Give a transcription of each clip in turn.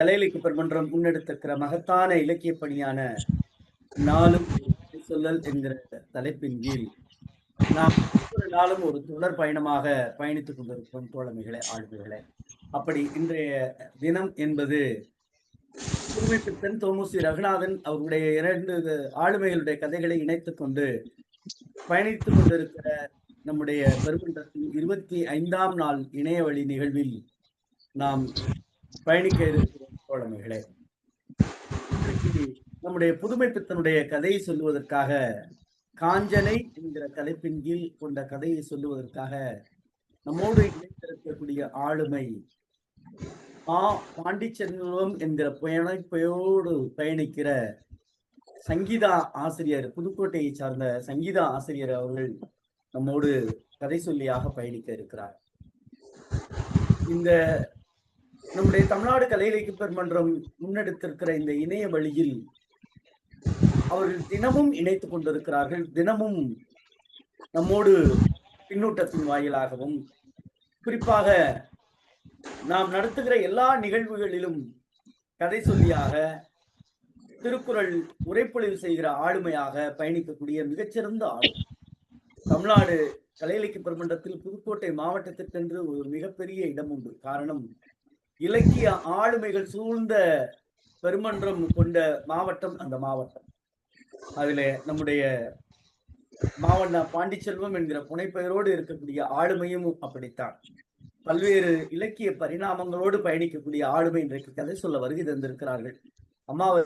கலை இலக்கிய பெருமன்றம் முன்னெடுத்திருக்கிற மகத்தான இலக்கிய பணியான நாளும் சொல்லல் என்கிற தலைப்பின் கீழ் நாம் ஒவ்வொரு நாளும் ஒரு தொடர் பயணமாக பயணித்துக் கொண்டிருக்கிறோம் தோழமைகளே, ஆளுமைகளே. அப்படி இன்றைய தினம் என்பது புதுமைப்பித்தன் தோமுசி ரகுநாதன் அவருடைய 2 ஆளுமைகளுடைய கதைகளை இணைத்துக் கொண்டு பயணித்துக் கொண்டிருக்கிற நம்முடைய பெருமன்றத்தின் 25ஆம் நாள் இணையவழி நிகழ்வில் நாம் பயணிக்க இருக்கிறோம் தோழமைகளே. இன்றைக்கு நம்முடைய புதுமைப்பித்தனுடைய கதையை சொல்லுவதற்காக, காஞ்சனை என்கிற தலைப்பின் கீழ் கொண்ட கதையை சொல்லுவதற்காக நம்மோடு இணைந்திருக்கக்கூடிய ஆளுமை பாண்டிச்செல்வம் என்கிற புனைப்பெயரோடு பயணிக்கிற சங்கீதா ஆசிரியர், புதுக்கோட்டையை சார்ந்த சங்கீதா ஆசிரியர் அவர்கள் நம்மோடு கதை சொல்லியாக பயணிக்க இருக்கிறார். இந்த நம்முடைய தமிழ்நாடு கலை இலக்கிய பெருமன்றம் முன்னெடுத்திருக்கிற இந்த இணைய வழியில் அவர்கள் தினமும் இணைத்துக் கொண்டிருக்கிறார்கள். தினமும் நம்மோடு பின்னூட்டத்தின் வாயிலாகவும், குறிப்பாக நாம் நடத்துகிற எல்லா நிகழ்வுகளிலும் கதை சொல்லியாக, திருக்குறள் உரைப்பொழில் செய்கிற ஆளுமையாக பயணிக்கக்கூடிய மிகச்சிறந்த ஆளுமை. தமிழ்நாடு கலை இலக்கிய பெருமன்றத்தில் புதுக்கோட்டை மாவட்டத்திற்கென்று ஒரு மிகப்பெரிய இடம் உண்டு. காரணம், இலக்கிய ஆளுமைகள் சூழ்ந்த பெருமன்றம் கொண்ட மாவட்டம் அந்த மாவட்டம். அதிலே நம்முடைய பாண்டிச்செல்வம் என்கிற புனைப்பெயரோடு இருக்கக்கூடிய ஆளுமையும் அப்படித்தான். பல்வேறு இலக்கிய பரிணாமங்களோடு பயணிக்கக்கூடிய ஆளுமை இன்றைக்கு கதை சொல்ல வருகை தந்திருக்கிறார்கள். அம்மாவை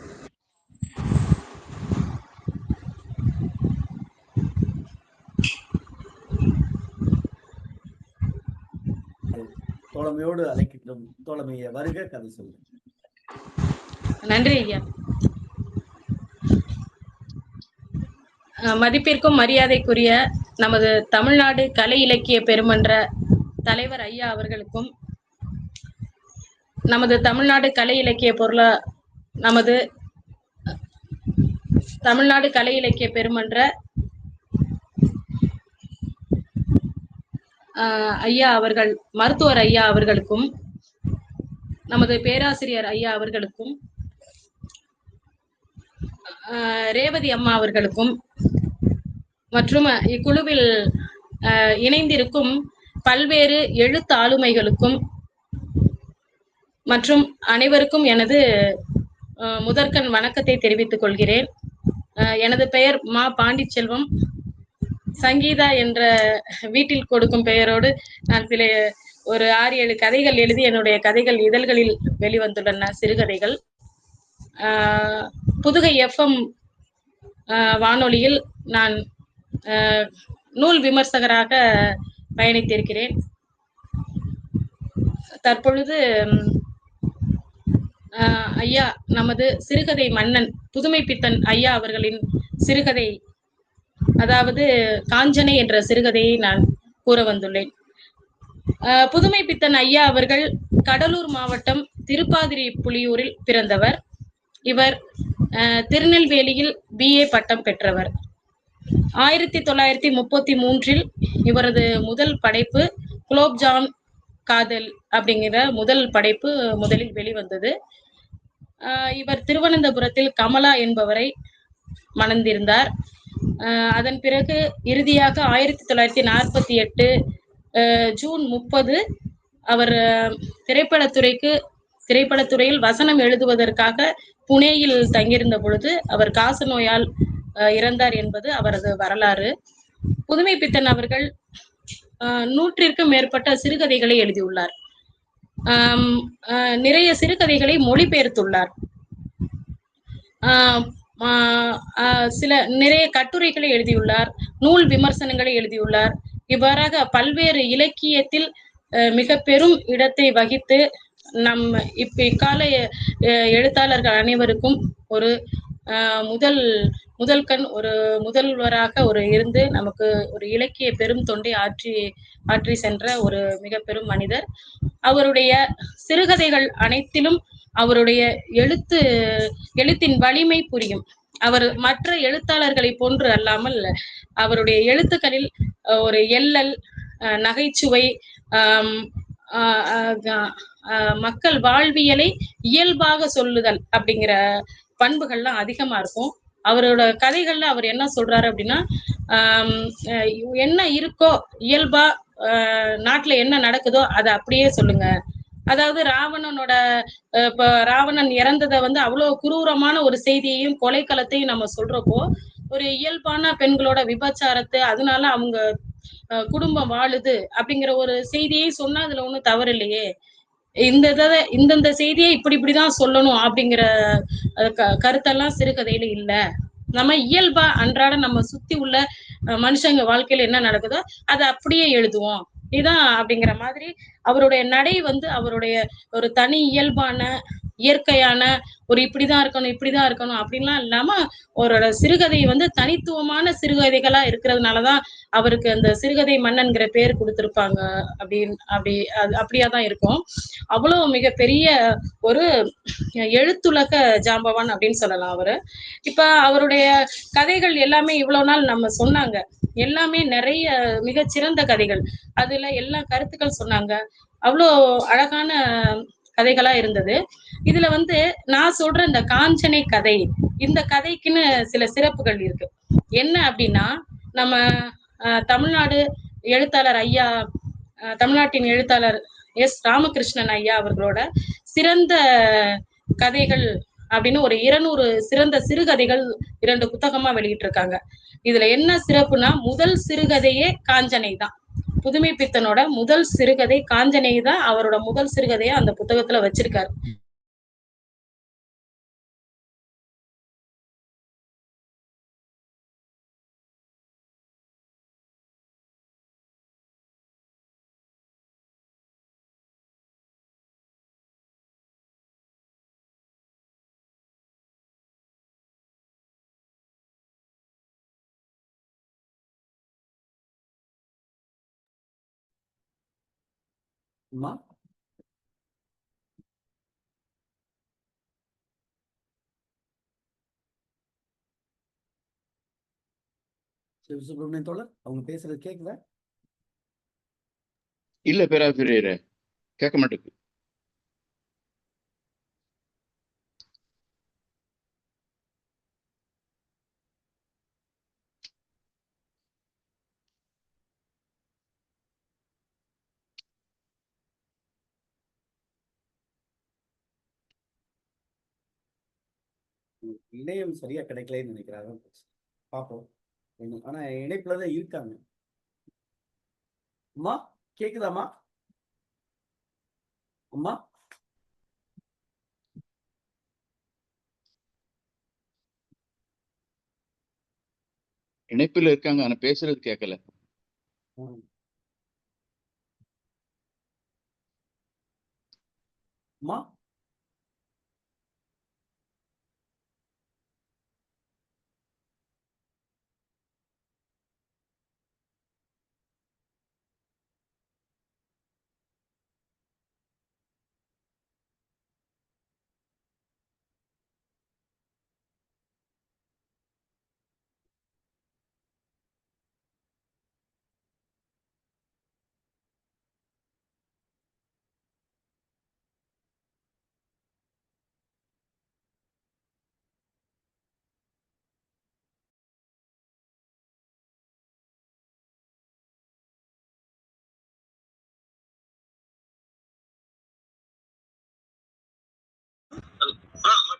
தோழமையோடு அழைக்கின்றோம். தோழமையை வருக, கதை சொல்லுங்க. நன்றி ஐயா. மதிப்பிற்கும் மரியாதைக்குரிய நமது தமிழ்நாடு கலை இலக்கிய பெருமன்ற தலைவர் ஐயா அவர்களுக்கும், நமது தமிழ்நாடு கலை இலக்கிய நமது தமிழ்நாடு கலை இலக்கிய பெருமன்ற ஐயா அவர்கள், மருத்துவர் ஐயா அவர்களுக்கும், நமது பேராசிரியர் ஐயா அவர்களுக்கும், ரேவதி அம்மா அவர்களுக்கும், மற்றும் இக்குழுவில் இணைந்திருக்கும் பல்வேறு எழுத்து ஆளுமைகளுக்கும் மற்றும் அனைவருக்கும் எனது முதற்கண் வணக்கத்தை தெரிவித்துக் கொள்கிறேன். எனது பெயர் மா பாண்டிச்செல்வம். சங்கீதா என்ற வீட்டில் கொடுக்கும் பெயரோடு நான் ஒரு 6-7 கதைகள் எழுதி என்னுடைய கதைகள் இதழ்களில் வெளிவந்துள்ளன, சிறுகதைகள். புதுகை FM வானொலியில் நான் நூல் விமர்சகராக பயணித்திருக்கிறேன். தற்பொழுது ஐயா நமது சிறுகதை மன்னன் புதுமைப்பித்தன் ஐயா அவர்களின் சிறுகதை, அதாவது காஞ்சனை என்ற சிறுகதையை நான் கூற வந்துள்ளேன். புதுமைப்பித்தன் ஐயா அவர்கள் கடலூர் மாவட்டம் திருப்பாதிரி புலியூரில் பிறந்தவர். இவர் திருநெல்வேலியில் BA பட்டம் பெற்றவர். 1933 இவரது முதல் படைப்பு குலோப்ஜான் காதல் அப்படிங்கிற முதல் படைப்பு முதலில் வெளிவந்தது. இவர் திருவனந்தபுரத்தில் கமலா என்பவரை மணந்திருந்தார். அதன் பிறகு இறுதியாக 1948 ஜூன் 30 அவர் திரைப்படத்துறையில் வசனம் எழுதுவதற்காக புனேயில் தங்கியிருந்த பொழுது அவர் காச நோயால் இறந்தார் என்பது அவரது வரலாறு. புதுமைப்பித்தன் அவர்கள் 100ற்கும் மேற்பட்ட சிறுகதைகளை எழுதியுள்ளார். நிறைய சிறுகதைகளை மொழிபெயர்த்துள்ளார். நிறைய கட்டுரைகளை எழுதியுள்ளார், நூல் விமர்சனங்களை எழுதியுள்ளார். இவ்வாறாக பல்வேறு இலக்கியத்தில் மிக பெரும் இடத்தை வகித்து இக்கால எழுத்தாளர்கள் அனைவருக்கும் ஒரு ஒரு முதல்வராக இருந்து நமக்கு ஒரு இலக்கிய பெரும் தொண்டை ஆற்றி சென்ற ஒரு மிக பெரும் மனிதர். அவருடைய சிறுகதைகள் அனைத்திலும் அவருடைய எழுத்தின் வலிமை புரியும். அவர் மற்ற எழுத்தாளர்களை போன்று அல்லாமல் அவருடைய எழுத்துக்களில் ஒரு எல்லல், நகைச்சுவை, மக்கள் வாழ்வியலை இயல்பாக சொல்லுதல் அப்படிங்கிற பண்புகள்லாம் அதிகமா இருக்கும். அவரோட கதைகள்ல அவர் என்ன சொல்றாரு அப்படின்னா, ஆம், என்ன இருக்கோ இயல்பா நாட்டுல என்ன நடக்குதோ அதை அப்படியே சொல்லுங்க. அதாவது ராவணனோட இப்ப ராவணன் இறந்ததை வந்து அவ்வளவு குரூரமான ஒரு செய்தியையும் கொலைக்களத்தையும் நம்ம சொல்றப்போ, ஒரு இயல்பான பெண்களோட விபச்சாரத்தை அதனால அவங்க குடும்பம் வாழுது அப்படிங்கிற ஒரு செய்தியை சொன்னா அதுல ஒண்ணும் தவறு இல்லையே. இந்தந்த செய்தியை இப்படிதான் சொல்லணும் அப்படிங்கிற கருத்தெல்லாம் சிறுகதையில இல்ல. நம்ம இயல்பா அன்றாட நம்ம சுத்தி உள்ள மனுஷங்க வாழ்க்கையில என்ன நடக்குதோ அதை அப்படியே எழுதுவோம். இதான் அப்படிங்கிற மாதிரி அவருடைய நடை வந்து அவருடைய ஒரு தனி இயல்பான இயற்கையான ஒரு இப்படிதான் இருக்கணும் அப்படின்லாம் இல்லாம அவரோட சிறுகதை வந்து தனித்துவமான சிறுகதைகளா இருக்கிறதுனாலதான் அவருக்கு அந்த சிறுகதை மன்னன்கிற பேர் கொடுத்திருப்பாங்க. அப்படியாதான் இருக்கும். அவ்வளவு மிகப்பெரிய ஒரு எழுத்துலக ஜாம்பவான் அப்படின்னு சொல்லலாம் அவரு. இப்ப அவருடைய கதைகள் எல்லாமே இவ்வளவு நாள் நம்ம சொன்னாங்க. எல்லாமே நிறைய மிகச்சிறந்த கதைகள். அதுல எல்லா கருத்துக்கள் சொன்னாங்க. அவ்வளோ அழகான கதைகளா இருந்தது. இதுல வந்து நான் சொல்ற இந்த காஞ்சனை கதை, இந்த கதைக்குன்னு சில சிறப்புகள் இருக்கு. என்ன அப்படின்னா, நம்ம தமிழ்நாடு எழுத்தாளர் ஐயா, தமிழ்நாட்டின் எழுத்தாளர் எஸ் ராமகிருஷ்ணன் ஐயா அவர்களோட சிறந்த கதைகள் அப்படின்னு ஒரு 200 சிறந்த சிறுகதைகள் 2 புத்தகமா வெளியிட்டு இருக்காங்க. இதுல என்ன சிறப்புனா, முதல் சிறுகதையே காஞ்சனை தான். புதுமை பித்தனோட முதல் சிறுகதை காஞ்சனை தான். அவரோட முதல் சிறுகதையை அந்த புத்தகத்துல வச்சிருக்காரு. அம்மா சிவசுப்ரமணியன் தோழர், அவங்க பேசுறது கேக்குதா? இல்ல பேராசிரியரே, கேட்க மாட்டேங்குது. இணையம் சரியா கிடைக்கலன்னு நினைக்கிறாங்க. பார்ப்போம். ஆனா இணைப்புலதான் இருக்காங்க. அம்மா கேக்குதாம்மா? அம்மா இணைப்பில் இருக்காங்க, ஆனா பேசுறது கேட்கல. அம்மா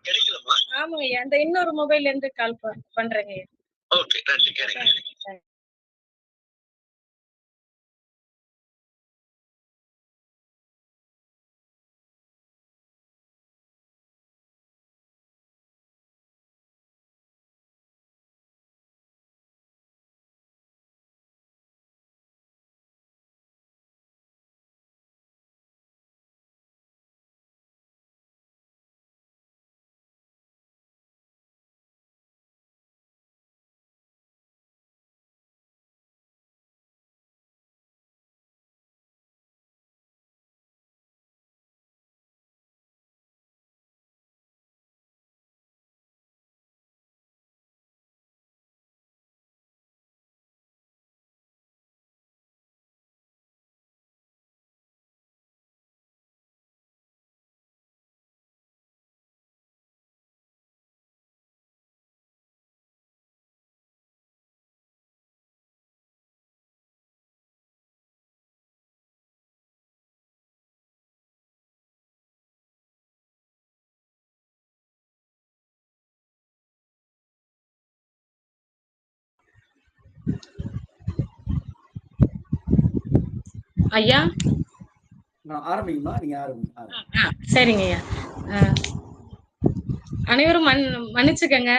கிடைக்கலமா? ஆமாங்க, அந்த இன்னொரு மொபைல்ல இருந்து கால் பண்றேங்க. ஓகே, நன்றி. ஐயா. ஆரம்பிங்கம்மா, நீங்க ஆரம்பிங்க. சரிங்க ஐயா. அனைவரும் மன்னிச்சுக்கங்க,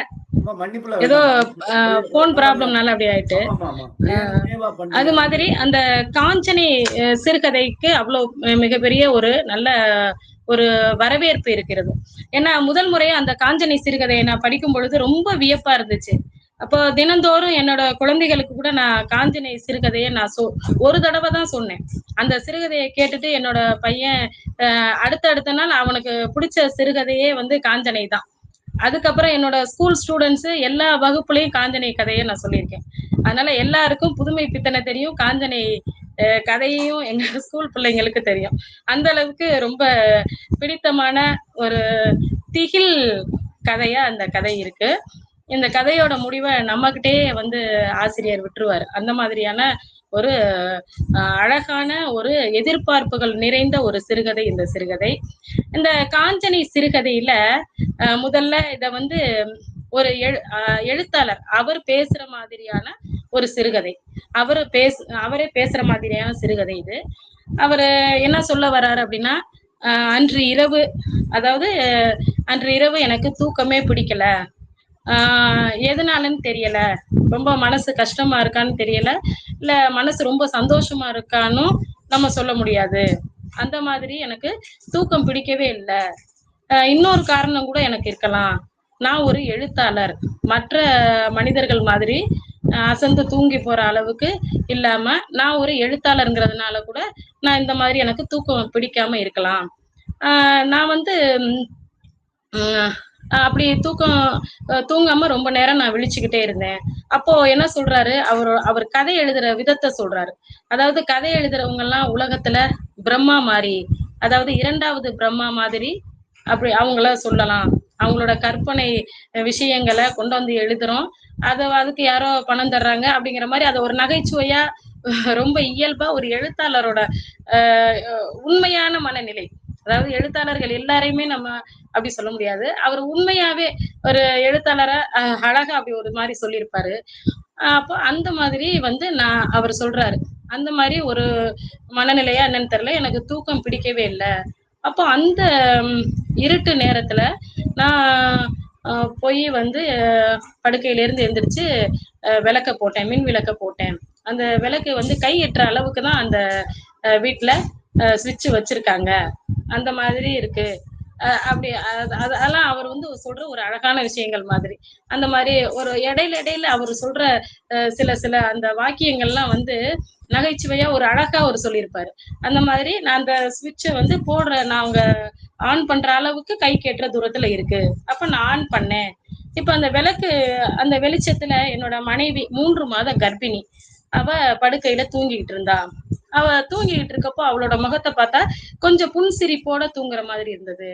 மன்னிப்புல ஏதோ வேண்டாம். போன் ப்ராப்ளம்னால அப்படி ஆயிட்டு. அது மாதிரி அந்த காஞ்சனை சிறுகதைக்கு அவ்வளவு மிகப்பெரிய ஒரு நல்ல ஒரு வரவேற்பு இருக்கிறது. ஏன்னா முதல் முறையா அந்த காஞ்சனை சிறுகதையை நான் படிக்கும் பொழுது ரொம்ப வியப்பா இருந்துச்சு. அப்போ தினந்தோறும் என்னோட குழந்தைகளுக்கு கூட நான் காஞ்சனை சிறுகதையை நான் ஒரு தடவை தான் சொன்னேன். அந்த சிறுகதையை கேட்டுட்டு என்னோட பையன் அடுத்த நாள் அவனுக்கு பிடிச்ச சிறுகதையே வந்து காஞ்சனை தான். அதுக்கப்புறம் என்னோட ஸ்கூல் ஸ்டூடெண்ட்ஸ் எல்லா வகுப்புலயும் காஞ்சனை கதையை நான் சொல்லியிருக்கேன். அதனால எல்லாருக்கும் புதுமை பித்தனை தெரியும், காஞ்சனை கதையையும் எங்க ஸ்கூல் பிள்ளைங்களுக்கு தெரியும். அந்த அளவுக்கு ரொம்ப பிடித்தமான ஒரு திகில் கதையா அந்த கதை இருக்கு. இந்த கதையோட முடிவை நம்மகிட்டே வந்து ஆசிரியர் விட்டுருவாரு. அந்த மாதிரியான ஒரு அழகான ஒரு எதிர்பார்ப்புகள் நிறைந்த ஒரு சிறுகதை இந்த சிறுகதை. இந்த காஞ்சனை சிறுகதையில முதல்ல இத வந்து ஒரு எழுத்தாளர் அவர் பேசுற மாதிரியான ஒரு சிறுகதை. அவரே பேசுற மாதிரியான சிறுகதை இது. அவரு என்ன சொல்ல வர்றாரு அப்படின்னா, அன்று இரவு, அதாவது அன்று இரவு எனக்கு தூக்கமே பிடிக்கல. எதனாலன்னு தெரியல, ரொம்ப மனசு கஷ்டமா இருக்கான்னு தெரியல, இல்ல மனசு ரொம்ப சந்தோஷமா இருக்கான்னு நம்ம சொல்ல முடியாது. அந்த மாதிரி எனக்கு தூக்கம் பிடிக்கவே இல்லை. இன்னொரு காரணம் கூட எனக்கு இருக்கலாம். நான் ஒரு எழுத்தாளர், மற்ற மனிதர்கள் மாதிரி அசந்து தூங்கி போற அளவுக்கு இல்லாம நான் ஒரு எழுத்தாளருங்கிறதுனால கூட நான் இந்த மாதிரி எனக்கு தூக்கம் பிடிக்காம இருக்கலாம். நான் வந்து அப்படி தூங்காம ரொம்ப நேரம் நான் விழிச்சுக்கிட்டே இருந்தேன். அப்போ என்ன சொல்றாரு, அவர் கதை எழுதுற விதத்தை சொல்றாரு. அதாவது கதை எழுதுறவங்க எல்லாம் உலகத்துல பிரம்மா மாதிரி, அதாவது இரண்டாவது பிரம்மா மாதிரி அப்படி அவங்கள சொல்லலாம். அவங்களோட கற்பனை விஷயங்களை கொண்டு வந்து எழுதுறோம், அதுக்கு யாரோ பணம் தர்றாங்க அப்படிங்கிற மாதிரி அதை ஒரு நகைச்சுவையா ரொம்ப இயல்பா ஒரு எழுத்தாளரோட உண்மையான மனநிலை. அதாவது எழுத்தாளர்கள் எல்லாரையுமே நம்ம அப்படி சொல்ல முடியாது. அவர் உண்மையாவே ஒரு எழுத்தாளரை அழகா அப்படி ஒரு மாதிரி சொல்லியிருப்பாரு. அப்போ அந்த மாதிரி வந்து அவர் சொல்றாரு, அந்த மாதிரி ஒரு மனநிலையா என்னன்னு தெரியல, எனக்கு தூக்கம் பிடிக்கவே இல்லை. அப்போ அந்த இருட்டு நேரத்துல நான் போய் வந்து படுக்கையிலிருந்து எந்திரிச்சு விளக்க போட்டேன், மின் விளக்க போட்டேன். அந்த விளக்கு வந்து கை எட்டுற அளவுக்கு தான் அந்த வீட்டுல சுவிட்ச் வச்சிருக்காங்க, அந்த மாதிரி இருக்கு. அப்படி அதெல்லாம் அவர் வந்து சொல்ற ஒரு அழகான விஷயங்கள் மாதிரி. அந்த மாதிரி ஒரு இடையில அவர் சொல்ற சில அந்த வாக்கியங்கள்லாம் வந்து நகைச்சுவையா ஒரு அழகா அவர் சொல்லியிருப்பாரு. அந்த மாதிரி நான் அந்த சுவிட்சை வந்து நான் அவங்க ஆன் பண்ற அளவுக்கு கை கேட்டுற தூரத்துல இருக்கு. அப்ப நான் ஆன் பண்ணேன். இப்ப அந்த விளக்கு, அந்த வெளிச்சத்துல என்னோட மனைவி 3 மாத கர்ப்பிணி, அவ படுக்கையில தூங்கிக்கிட்டு இருந்தா. அவ தூங்கிக்கிட்டு இருக்கப்போ அவளோட முகத்தை பார்த்தா கொஞ்சம் புன்சிரிப்போட தூங்குற மாதிரி இருந்தது.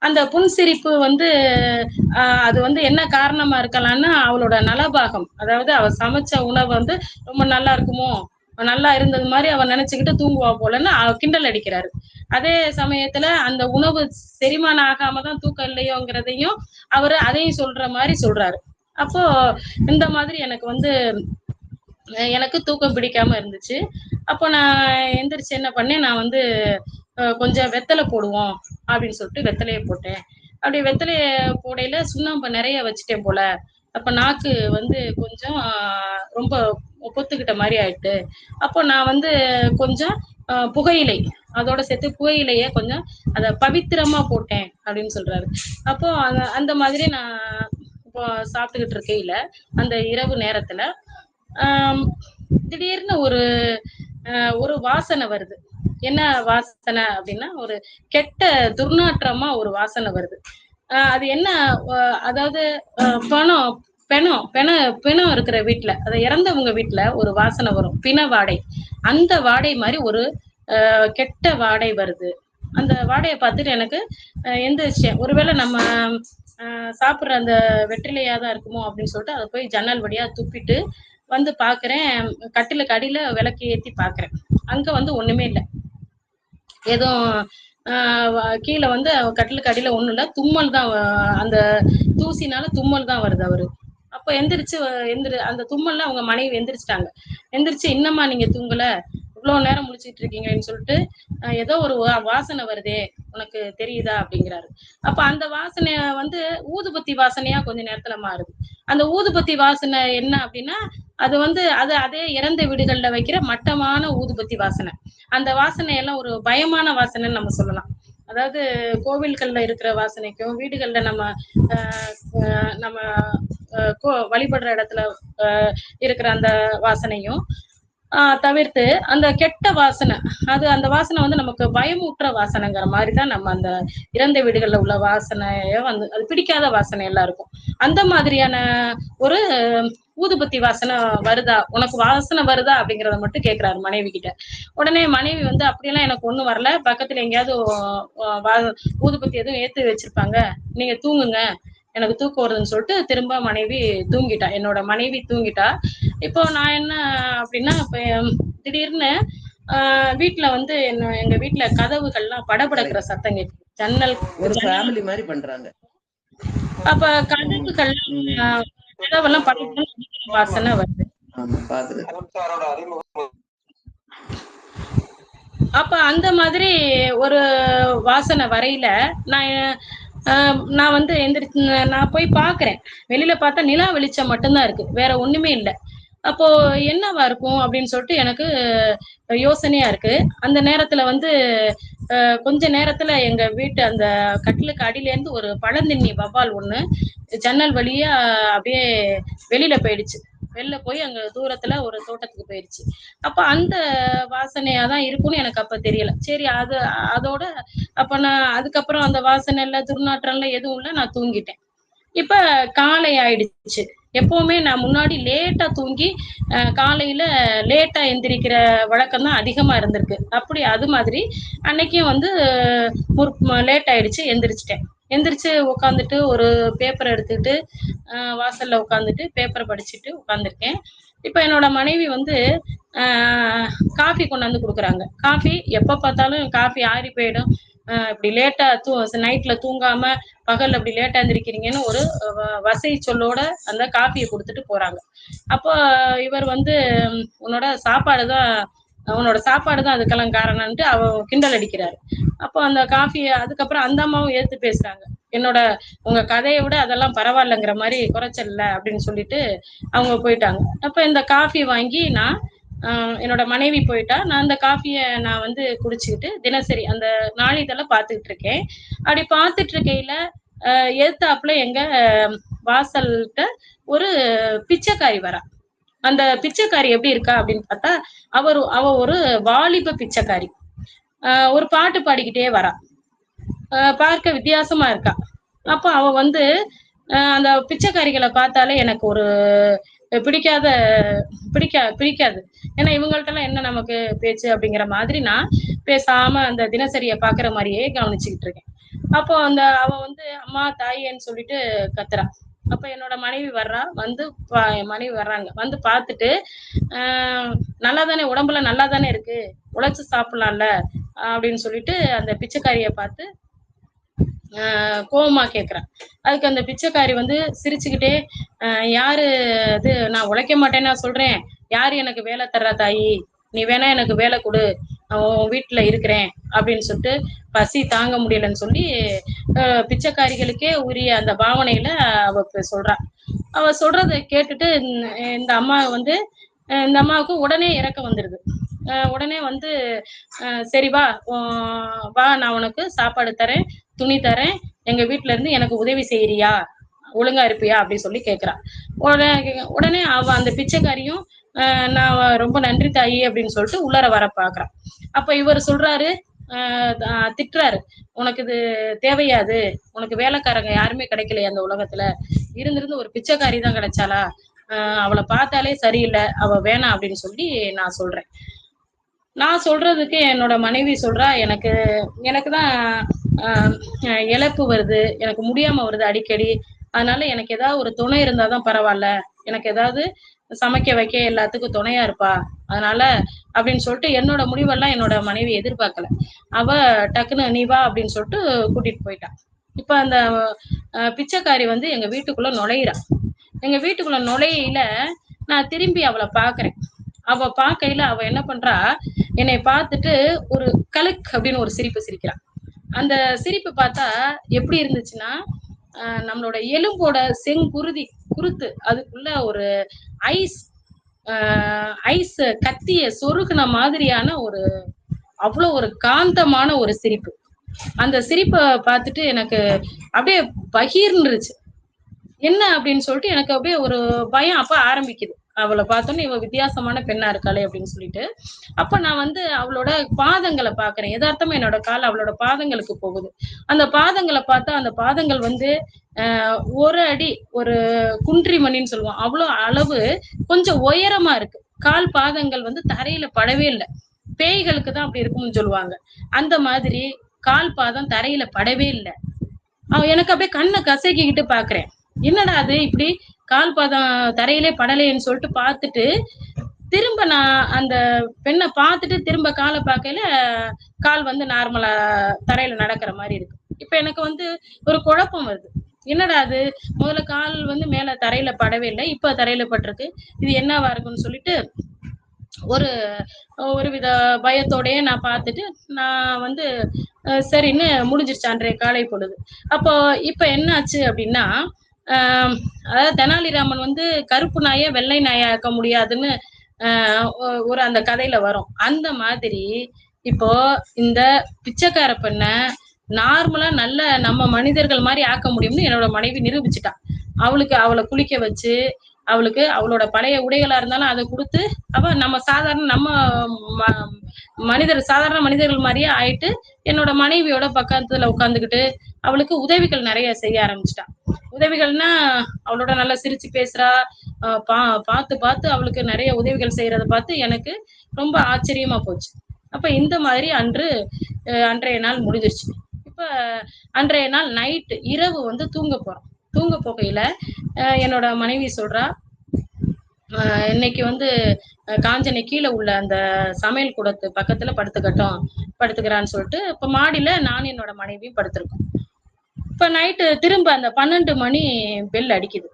அந்த புன்சிரிப்பு வந்து அது வந்து என்ன காரணமா இருக்கலாம்னா, அவளோட நலபாகம், அதாவது அவ சமைச்ச உணவு வந்து ரொம்ப நல்லா இருக்குமோ, நல்லா இருந்தது மாதிரி அவ நினைச்சுக்கிட்டு தூங்குவா போலன்னு கிண்டல் அடிக்கிறாரு. அதே சமயத்துல அந்த உணவு செரிமானம் ஆகாம தான் தூக்கம் இல்லையோங்கிறதையும் அவரு அதையும் சொல்ற மாதிரி சொல்றாரு. அப்போ இந்த மாதிரி எனக்கு தூக்கம் பிடிக்காம இருந்துச்சு. அப்போ நான் எந்திரிச்சு என்ன பண்ணேன், நான் வந்து கொஞ்சம் வெத்தலை போடுவோம் அப்படின்னு சொல்லிட்டு வெத்தலையை போட்டேன். அப்படி வெத்தலைய போடையில சுண்ணாம்பு நிறைய வச்சுட்டேன் போல. அப்ப நாக்கு வந்து கொஞ்சம் ரொம்ப பொத்துக்கிட்ட மாதிரி ஆயிட்டு. அப்போ நான் வந்து கொஞ்சம் புகையிலை, அதோட சேர்த்து புகையிலைய கொஞ்சம் அத பவித்திரமா போட்டேன் அப்படின்னு சொல்றாரு. அப்போ அந்த மாதிரி நான் இப்போ சாப்பிட்டுக்கிட்டு இருக்கையில அந்த இரவு நேரத்துல திடீர்னு ஒரு வாசனை வருது. என்ன வாசனை அப்படின்னா, ஒரு கெட்ட துர்நாற்றமா ஒரு வாசனை வருது. அது என்ன, அதாவது பிணம் இருக்கிற வீட்டுல, அதை இறந்தவங்க வீட்டுல ஒரு வாசனை வரும், பிண வாடை. அந்த வாடை மாதிரி ஒரு கெட்ட வாடை வருது. அந்த வாடையை பார்த்துட்டு எனக்கு எந்திரிச்சேன். ஒருவேளை நம்ம சாப்பிடுற அந்த வெற்றிலையாதான் இருக்குமோ அப்படின்னு சொல்லிட்டு அதை போய் ஜன்னல் வழியா துப்பிட்டு வந்து பாக்குறேன். கட்டிலுக்கு அடியில விளக்கு ஏத்தி பாக்குறேன். அங்க வந்து ஒண்ணுமே இல்லை. ஏதோ கீழே வந்து கட்டிலுக்கு அடியில ஒண்ணும் இல்ல, தும்மல் தான், அந்த தூசினால தும்மல் தான் வருது அவரு. அப்ப அந்த தும்மல்ல அவங்க மனைவி எந்திரிச்சிட்டாங்க. எந்திரிச்சு, இன்னமா நீங்க தூங்கல, இவ்வளவு நேரம் முழிச்சிட்டு இருக்கீங்கன்னு சொல்லிட்டு ஏதோ ஒரு வாசனை வருதே உனக்கு தெரியுதா அப்படிங்கிறாரு. அப்ப அந்த வாசனை வந்து ஊதுபத்தி வாசனையா கொஞ்ச நேரத்துல மாறுது. அந்த ஊதுபத்தி வாசனை என்ன அப்படின்னா அது வந்து அதே இறந்த வீடுகள்ல வைக்கிற மட்டமான ஊதுபத்தி வாசனை. அந்த வாசனை எல்லாம் ஒரு பயமான வாசனைன்னு நம்ம சொல்லலாம். அதாவது கோவில்கள்ல இருக்கிற வாசனைக்கும் வீடுகள்ல நம்ம நம்ம வழிபடுற இடத்துல இருக்கிற அந்த வாசனையும் தவிர்த்து அந்த கெட்ட வாசனை அந்த வாசனை வந்து நமக்கு பயமூட்டுற வாசனைங்கிற மாதிரிதான் நம்ம அந்த இறந்த வீடுகள்ல உள்ள வாசனைய வந்து அது பிடிக்காத வாசனை எல்லாம் இருக்கும். அந்த மாதிரியான ஒரு ஊதுபத்தி வாசனை வருதா, உனக்கு வாசனை வருதா அப்படிங்கறத மட்டும் கேக்குறாரு மனைவி கிட்ட. உடனே மனைவி வந்து அப்படியெல்லாம் எனக்கு ஒண்ணும் வரல, பக்கத்துல எங்கேயாவது ஊதுபத்தி எதுவும் ஏத்து வச்சிருப்பாங்க, நீங்க தூங்குங்க, எனக்கு தூக்கம் வருதுன்னு சொல்லிட்டு திரும்ப மனைவி தூங்கிட்டா. என்னோட மனைவி தூங்கிட்டா. இப்போ நான் என்ன அப்படின்னா இப்ப திடீர்னு வீட்டுல வந்து எங்க வீட்டுல கதவுகள்லாம் படபடக்கிற சத்தம் கேட்கு, ஜன்னல் ஒரு ஃபேமிலி மாதிரி பண்றாங்க. அப்ப கதவெல்லாம் படபடன்னு அடிக்கிற வாசனை வருது. அப்ப அந்த மாதிரி ஒரு வாசனை வரையில நான் வந்து எந்திரிச்சு நான் போய் பாக்குறேன். வெளியில பார்த்தா நிலா வெளிச்சம் மட்டும்தான் இருக்கு, வேற ஒண்ணுமே இல்லை. அப்போ என்னவா இருக்கும் அப்படின்னு சொல்லிட்டு எனக்கு யோசனையா இருக்கு. அந்த நேரத்துல வந்து கொஞ்ச நேரத்துல எங்க வீட்டு அந்த கட்டிலுக்கு அடியில இருந்து ஒரு பழந்தின்னி வவ்வால் ஒண்ணு ஜன்னல் வழியா அப்படியே வெளியில போயிடுச்சு. வெளில போய் அங்க தூரத்துல ஒரு தோட்டத்துக்கு போயிடுச்சு. அப்ப அந்த வாசனையாதான் இருக்கும்னு எனக்கு அப்ப தெரியல. சரி, அதோட அப்ப நான் அதுக்கப்புறம் அந்த வாசனை இல்ல, துர்நாற்றம்ல எதுவும் இல்ல, நான் தூங்கிட்டேன். இப்ப காலை ஆயிடுச்சு. எப்பவுமே நான் முன்னாடி லேட்டா தூங்கி காலையில லேட்டா எந்திரிக்கிற வழக்கம் தான் அதிகமா இருந்திருக்கு. அப்படி அது மாதிரி அன்னைக்கும் வந்து லேட் ஆயிடுச்சு, எந்திரிச்சு உட்காந்துட்டு ஒரு பேப்பர் எடுத்துக்கிட்டு வாசல்ல உட்காந்துட்டு பேப்பரை படிச்சுட்டு உட்காந்துருக்கேன். இப்ப என்னோட மனைவி வந்து காஃபி கொண்டாந்து கொடுக்குறாங்க. காஃபி எப்ப பார்த்தாலும் காஃபி ஆறி போயிடும், இப்படி லேட்டா நைட்ல தூங்காம பகல் அப்படி லேட்டா எந்திரிக்கிறீங்கன்னு ஒரு வசை சொல்லோட அந்த காஃபியை கொடுத்துட்டு போறாங்க. அப்போ இவர் வந்து உன்னோட சாப்பாடு தான் அதுக்கெல்லாம் காரணம்ட்டு கிண்டல் அடிக்கிறாரு. அப்போ அந்த காஃபியை அதுக்கப்புறம் அந்த அம்மாவும் ஏத்து பேசுறாங்க. உங்க கதையை விட அதெல்லாம் பரவாயில்லைங்கிற மாதிரி குறைச்சல்ல அப்படின்னு சொல்லிட்டு அவங்க போயிட்டாங்க. அப்ப இந்த காஃபி வாங்கி நான் என்னோட மனைவி போயிட்டா, நான் அந்த காஃபியை நான் வந்து குடிச்சுக்கிட்டு தினசரி அந்த நாளிதழை பார்த்துக்கிட்டு இருக்கேன். அப்படி பார்த்துட்டு இருக்கையில எதிர்த்தாப்புல எங்க வாசல்கிட்ட ஒரு பிச்சைக்காரி வரா. அந்த பிச்சைக்காரி எப்படி இருக்கா அப்படின்னு பார்த்தா அவ ஒரு வாலிப பிச்சைக்காரி. ஒரு பாட்டு பாடிக்கிட்டே வரா. பார்க்க வித்தியாசமா இருக்கா. அப்ப அவ வந்து அந்த பிச்சைக்காரிகளை பார்த்தாலே எனக்கு ஒரு பிடிக்காது. ஏன்னா இவங்கள்ட்ட எல்லாம் என்ன நமக்கு பேச்சு அப்படிங்கிற மாதிரி நான் பேசாம அந்த தினசரிய பாக்குற மாதிரியே கவனிச்சுக்கிட்டு இருக்கேன். அப்போ அவ வந்து அம்மா தாயேன்னு சொல்லிட்டு கத்துறா. அப்ப என்னோட மனைவி வர்றாங்க. வந்து பார்த்துட்டு நல்லா தானே, உடம்புல நல்லா தானே இருக்கு, உழைச்சு சாப்பிடலாம்ல அப்படின்னு சொல்லிட்டு அந்த பிச்சைக்காரிய பார்த்து கோவமா கேக்குறேன். அதுக்கு அந்த பிச்சைக்காரி வந்து சிரிச்சுக்கிட்டே யாரு இது, நான் உழைக்க மாட்டேன்னா சொல்றேன், யாரு எனக்கு வேலை தர்றா தாயி, நீ வேணா எனக்கு வேலை கொடு, நான் வீட்டுல இருக்கிறேன் அப்படின்னு சொல்லிட்டு பசி தாங்க முடியலன்னு சொல்லி பிச்சைக்காரிகளுக்கே உரிய அந்த பாவனையில அவ சொல்றா. அவ சொல்றதை கேட்டுட்டு இந்த அம்மாவுக்கு உடனே இறக்கம் வந்துருது. உடனே வந்து சரி வா, நான் உனக்கு சாப்பாடு தரேன், துணி தரேன், எங்க வீட்டுல இருந்து எனக்கு உதவி செய்யறியா, ஒழுங்கா இருப்பியா அப்படி சொல்லி கேக்குறா. உடனே அவ அந்த பிச்சைக்காரியும் நான் ரொம்ப நன்றி தாயி அப்படின்னு சொல்லிட்டு உள்ளர வர பாக்குறான். அப்ப இவர் சொல்றாரு, திட்டுறாரு, உனக்கு இது தேவையாது, உனக்கு வேலைக்காரங்க யாருமே கிடைக்கலையா அந்த உலகத்துல, இருந்திருந்து ஒரு பிச்சைக்காரி தான் கிடைச்சாளா, அவளை பார்த்தாலே சரியில்லை, அவ வேணாம் அப்படின்னு சொல்லி நான் சொல்றதுக்கு என்னோட மனைவி சொல்றா, எனக்கு தான் இழப்பு வருது, எனக்கு முடியாம வருது அடிக்கடி, அதனால எனக்கு ஏதாவது ஒரு துணை இருந்தாதான் பரவாயில்ல, எனக்கு ஏதாவது சமைக்க வைக்க எல்லாத்துக்கும் துணையா இருப்பா, அதனால அப்படின்னு சொல்லிட்டு என்னோட முடிவெல்லாம் என்னோட மனைவி எதிர்பார்க்கல. அவ டக்குன்னு நீ வா அப்படின்னு சொல்லிட்டு கூட்டிட்டு போயிட்டா. இப்ப அந்த பிச்சைக்காரி வந்து எங்க வீட்டுக்குள்ள நுழையிறா. எங்க வீட்டுக்குள்ள நுழையில நான் திரும்பி அவளை பாக்குறேன். அவ பார்க்கையில அவ என்ன பண்றா, என்னை பார்த்துட்டு ஒரு கலுக் அப்படின்னு ஒரு சிரிப்பு சிரிக்கிறான். அந்த சிரிப்பு பார்த்தா எப்படி இருந்துச்சுன்னா, நம்மளோட எலும்போட குருத்து அதுக்குள்ள ஒரு ஐஸ் ஐஸ் கத்திய சொருகுன மாதிரியான ஒரு அவ்வளோ ஒரு காந்தமான ஒரு சிரிப்பு. அந்த சிரிப்ப பார்த்துட்டு எனக்கு அப்படியே பகீர்னுருச்சு. என்ன அப்படின்னு சொல்லிட்டு எனக்கு அப்படியே ஒரு பயம் அப்ப ஆரம்பிக்குது. அவள பார்த்தோன்னே இவ வித்தியாசமான பெண்ணா இருக்காளே அப்படின்னு சொல்லிட்டு. அப்ப நான் வந்து அவளோட பாதங்கள பார்க்கிறேன். எதார்த்தமா என்னோட கால் அவளோட பாதங்களுக்கு போகுது. அந்த பாதங்கள பார்த்தா அந்த பாதங்கள் வந்து ஒரு அடி ஒரு குன்றிமணின்னு சொல்லுவோம். அவ்வளோ அளவு கொஞ்சம் உயரமா இருக்கு. கால் பாதங்கள் வந்து தரையில படவே இல்ல. பேய்களுக்கு தான் அப்படி இருக்கும்னு சொல்லுவாங்க. அந்த மாதிரி கால் பாதம் தரையில படவே இல்ல. எனக்கு அப்படியே கண்ண கசக்கிக்கிட்டு பாக்குறேன். என்னடா அது இப்படி கால் பாதம் தரையிலே படலைன்னு சொல்லிட்டு பார்த்துட்டு திரும்ப நான் அந்த பெண்ணை பார்த்துட்டு திரும்ப காலை பார்க்கையில கால் வந்து நார்மலா தரையில நடக்கிற மாதிரி இருக்கு. இப்ப எனக்கு வந்து ஒரு குழப்பம் வருது. என்னடா அது முதல்ல கால் வந்து மேல தரையில படவே இல்லை, இப்ப தரையில பட்டிருக்கு, இது என்னவா இருக்குன்னு சொல்லிட்டு ஒரு ஒரு வித பயத்தோடயே நான் பார்த்துட்டு நான் வந்து சரின்னு முடிஞ்சிருச்சு அன்றைய காலை பொழுது. அப்போ இப்ப என்னாச்சு அப்படின்னா, அதாவது தெனாலிராமன் வந்து கருப்பு நாயை வெள்ளை நாயை ஆக்க முடியாதுன்னு ஒரு அந்த கதையில வரும். அந்த மாதிரி இப்போ இந்த பிச்சைக்கார பெண்ணை நார்மலா நல்ல நம்ம மனிதர்கள் மாதிரி ஆக்க முடியும்னு என்னோட மனைவி நிரூபிச்சுட்டா. அவளை குளிக்க வச்சு அவளுக்கு அவளோட பழைய உடைகளா இருந்தாலும் அதை கொடுத்து அவ நம்ம சாதாரண மனிதர்கள் மாதிரியே ஆயிட்டு என்னோட மனைவியோட பக்கத்துல உட்காந்துக்கிட்டு அவளுக்கு உதவிகள் நிறைய செய்ய ஆரம்பிச்சிட்டான். உதவிகள்னா அவளோட நல்லா சிரிச்சு பேசுறா, பார்த்து அவளுக்கு நிறைய உதவிகள் செய்யறத பார்த்து எனக்கு ரொம்ப ஆச்சரியமா போச்சு. அப்ப இந்த மாதிரி அன்றைய நாள் முடிஞ்சிருச்சு. இப்ப அன்றைய நாள் நைட்டு இரவு வந்து தூங்க போகையில என்னோட மனைவி சொல்றா, இன்னைக்கு வந்து காஞ்சனை கீழே உள்ள அந்த சமையல் கூடத்து பக்கத்துல படுத்துக்கிறான்னு சொல்லிட்டு இப்ப மாடியில நானும் என்னோட மனைவியும் படுத்திருக்கோம். இப்ப நைட்டு திரும்ப அந்த 12 மணி பெல் அடிக்குது.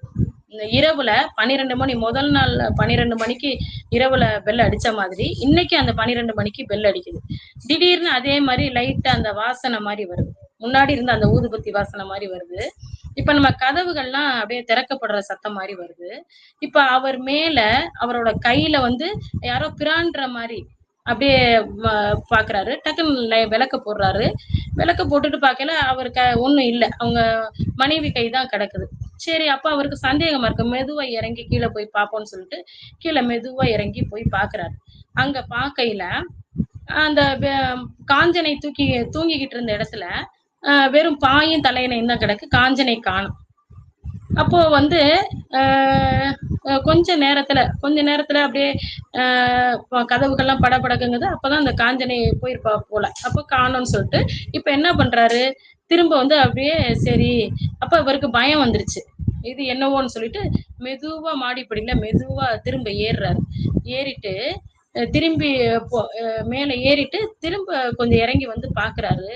இந்த இரவுல 12 மணி முதல் நாள் 12 மணிக்கு இரவுல பெல் அடிச்ச மாதிரி இன்னைக்கு அந்த 12 மணிக்கு பெல் அடிக்குது. திடீர்னு அதே மாதிரி லைட்டா அந்த வாசனை மாதிரி வருது. முன்னாடி இருந்த அந்த ஊதுபத்தி வாசனை மாதிரி வருது. இப்ப நம்ம கதவுகள்லாம் அப்படியே திறக்கப்படுற சத்தம் மாதிரி வருது. இப்ப அவர் மேல அவரோட கையில வந்து யாரோ பிரான்ற மாதிரி அப்படியே பாக்குறாரு. டக்குன்னு விளக்க போடுறாரு. விளக்க போட்டுட்டு பாக்கல அவருக்கு ஒண்ணும் இல்லை, அவங்க மனைவி கைதான் கிடக்குது. சரி, அப்ப அவருக்கு சந்தேகமா இருக்கு. மெதுவா இறங்கி கீழே போய் பார்ப்போம்னு சொல்லிட்டு கீழே மெதுவா இறங்கி போய் பாக்குறாரு. அங்க பாக்கையில அந்த காஞ்சனை தூங்கிக்கிட்டு இருந்த இடத்துல வெறும் பாயும் தலையணையும் தான் கிடக்கு, காஞ்சனை காணும். அப்போ வந்து கொஞ்ச நேரத்துல அப்படியே கதவுகள்லாம் படபடக்குங்குது. அப்பதான் அந்த காஞ்சனை போயிருப்பா போல. அப்ப காணோம்னு சொல்லிட்டு இப்ப என்ன பண்றாரு, திரும்ப வந்து அப்படியே சரி, அப்ப இவருக்கு பயம் வந்துருச்சு. இது என்னவோன்னு சொல்லிட்டு மெதுவா மாடிப்படியில மெதுவா திரும்ப ஏறுறாரு. ஏறிட்டு திரும்பி மேல ஏறிட்டு திரும்ப கொஞ்சம் இறங்கி வந்து பாக்குறாரு.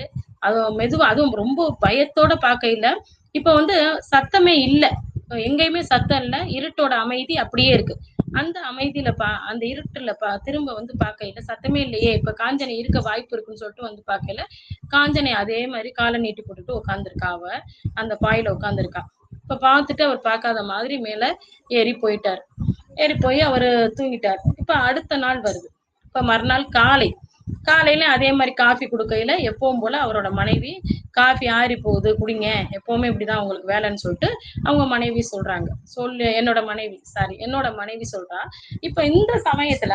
அதுவும் ரொம்ப பயத்தோட பாக்கையில இப்ப வந்து சத்தமே இல்ல, எங்கேயுமே சத்தம் இல்ல, இருட்டோட அமைதி அப்படியே இருக்கு. அந்த அமைதியில அந்த இருட்டுல திரும்ப வந்து பாக்கையில சத்தமே இல்லையே, இப்ப காஞ்சனை இருக்க வாய்ப்பு இருக்குன்னு சொல்லிட்டு வந்து பாக்கையில காஞ்சனை அதே மாதிரி காலை நீட்டி போட்டுட்டு உட்காந்துருக்கா. அவ அந்த பாயில உட்காந்துருக்கா. இப்ப பார்த்துட்டு அவர் பார்க்காத மாதிரி மேல ஏறி போயிட்டாரு. ஏறி போய் அவரு தூங்கிட்டாரு. இப்ப அடுத்த நாள் வருது. இப்ப மறுநாள் காலையில அதே மாதிரி காஃபி கொடுக்கையில எப்பவும் போல அவரோட மனைவி காஃபி ஆறி போகுது குடிங்க, எப்பவுமே இப்படிதான் உங்களுக்கு வேலைன்னு சொல்லிட்டு அவங்க மனைவி சொல்றாங்க. என்னோட மனைவி சொல்றா. இப்ப இந்த சமயத்துல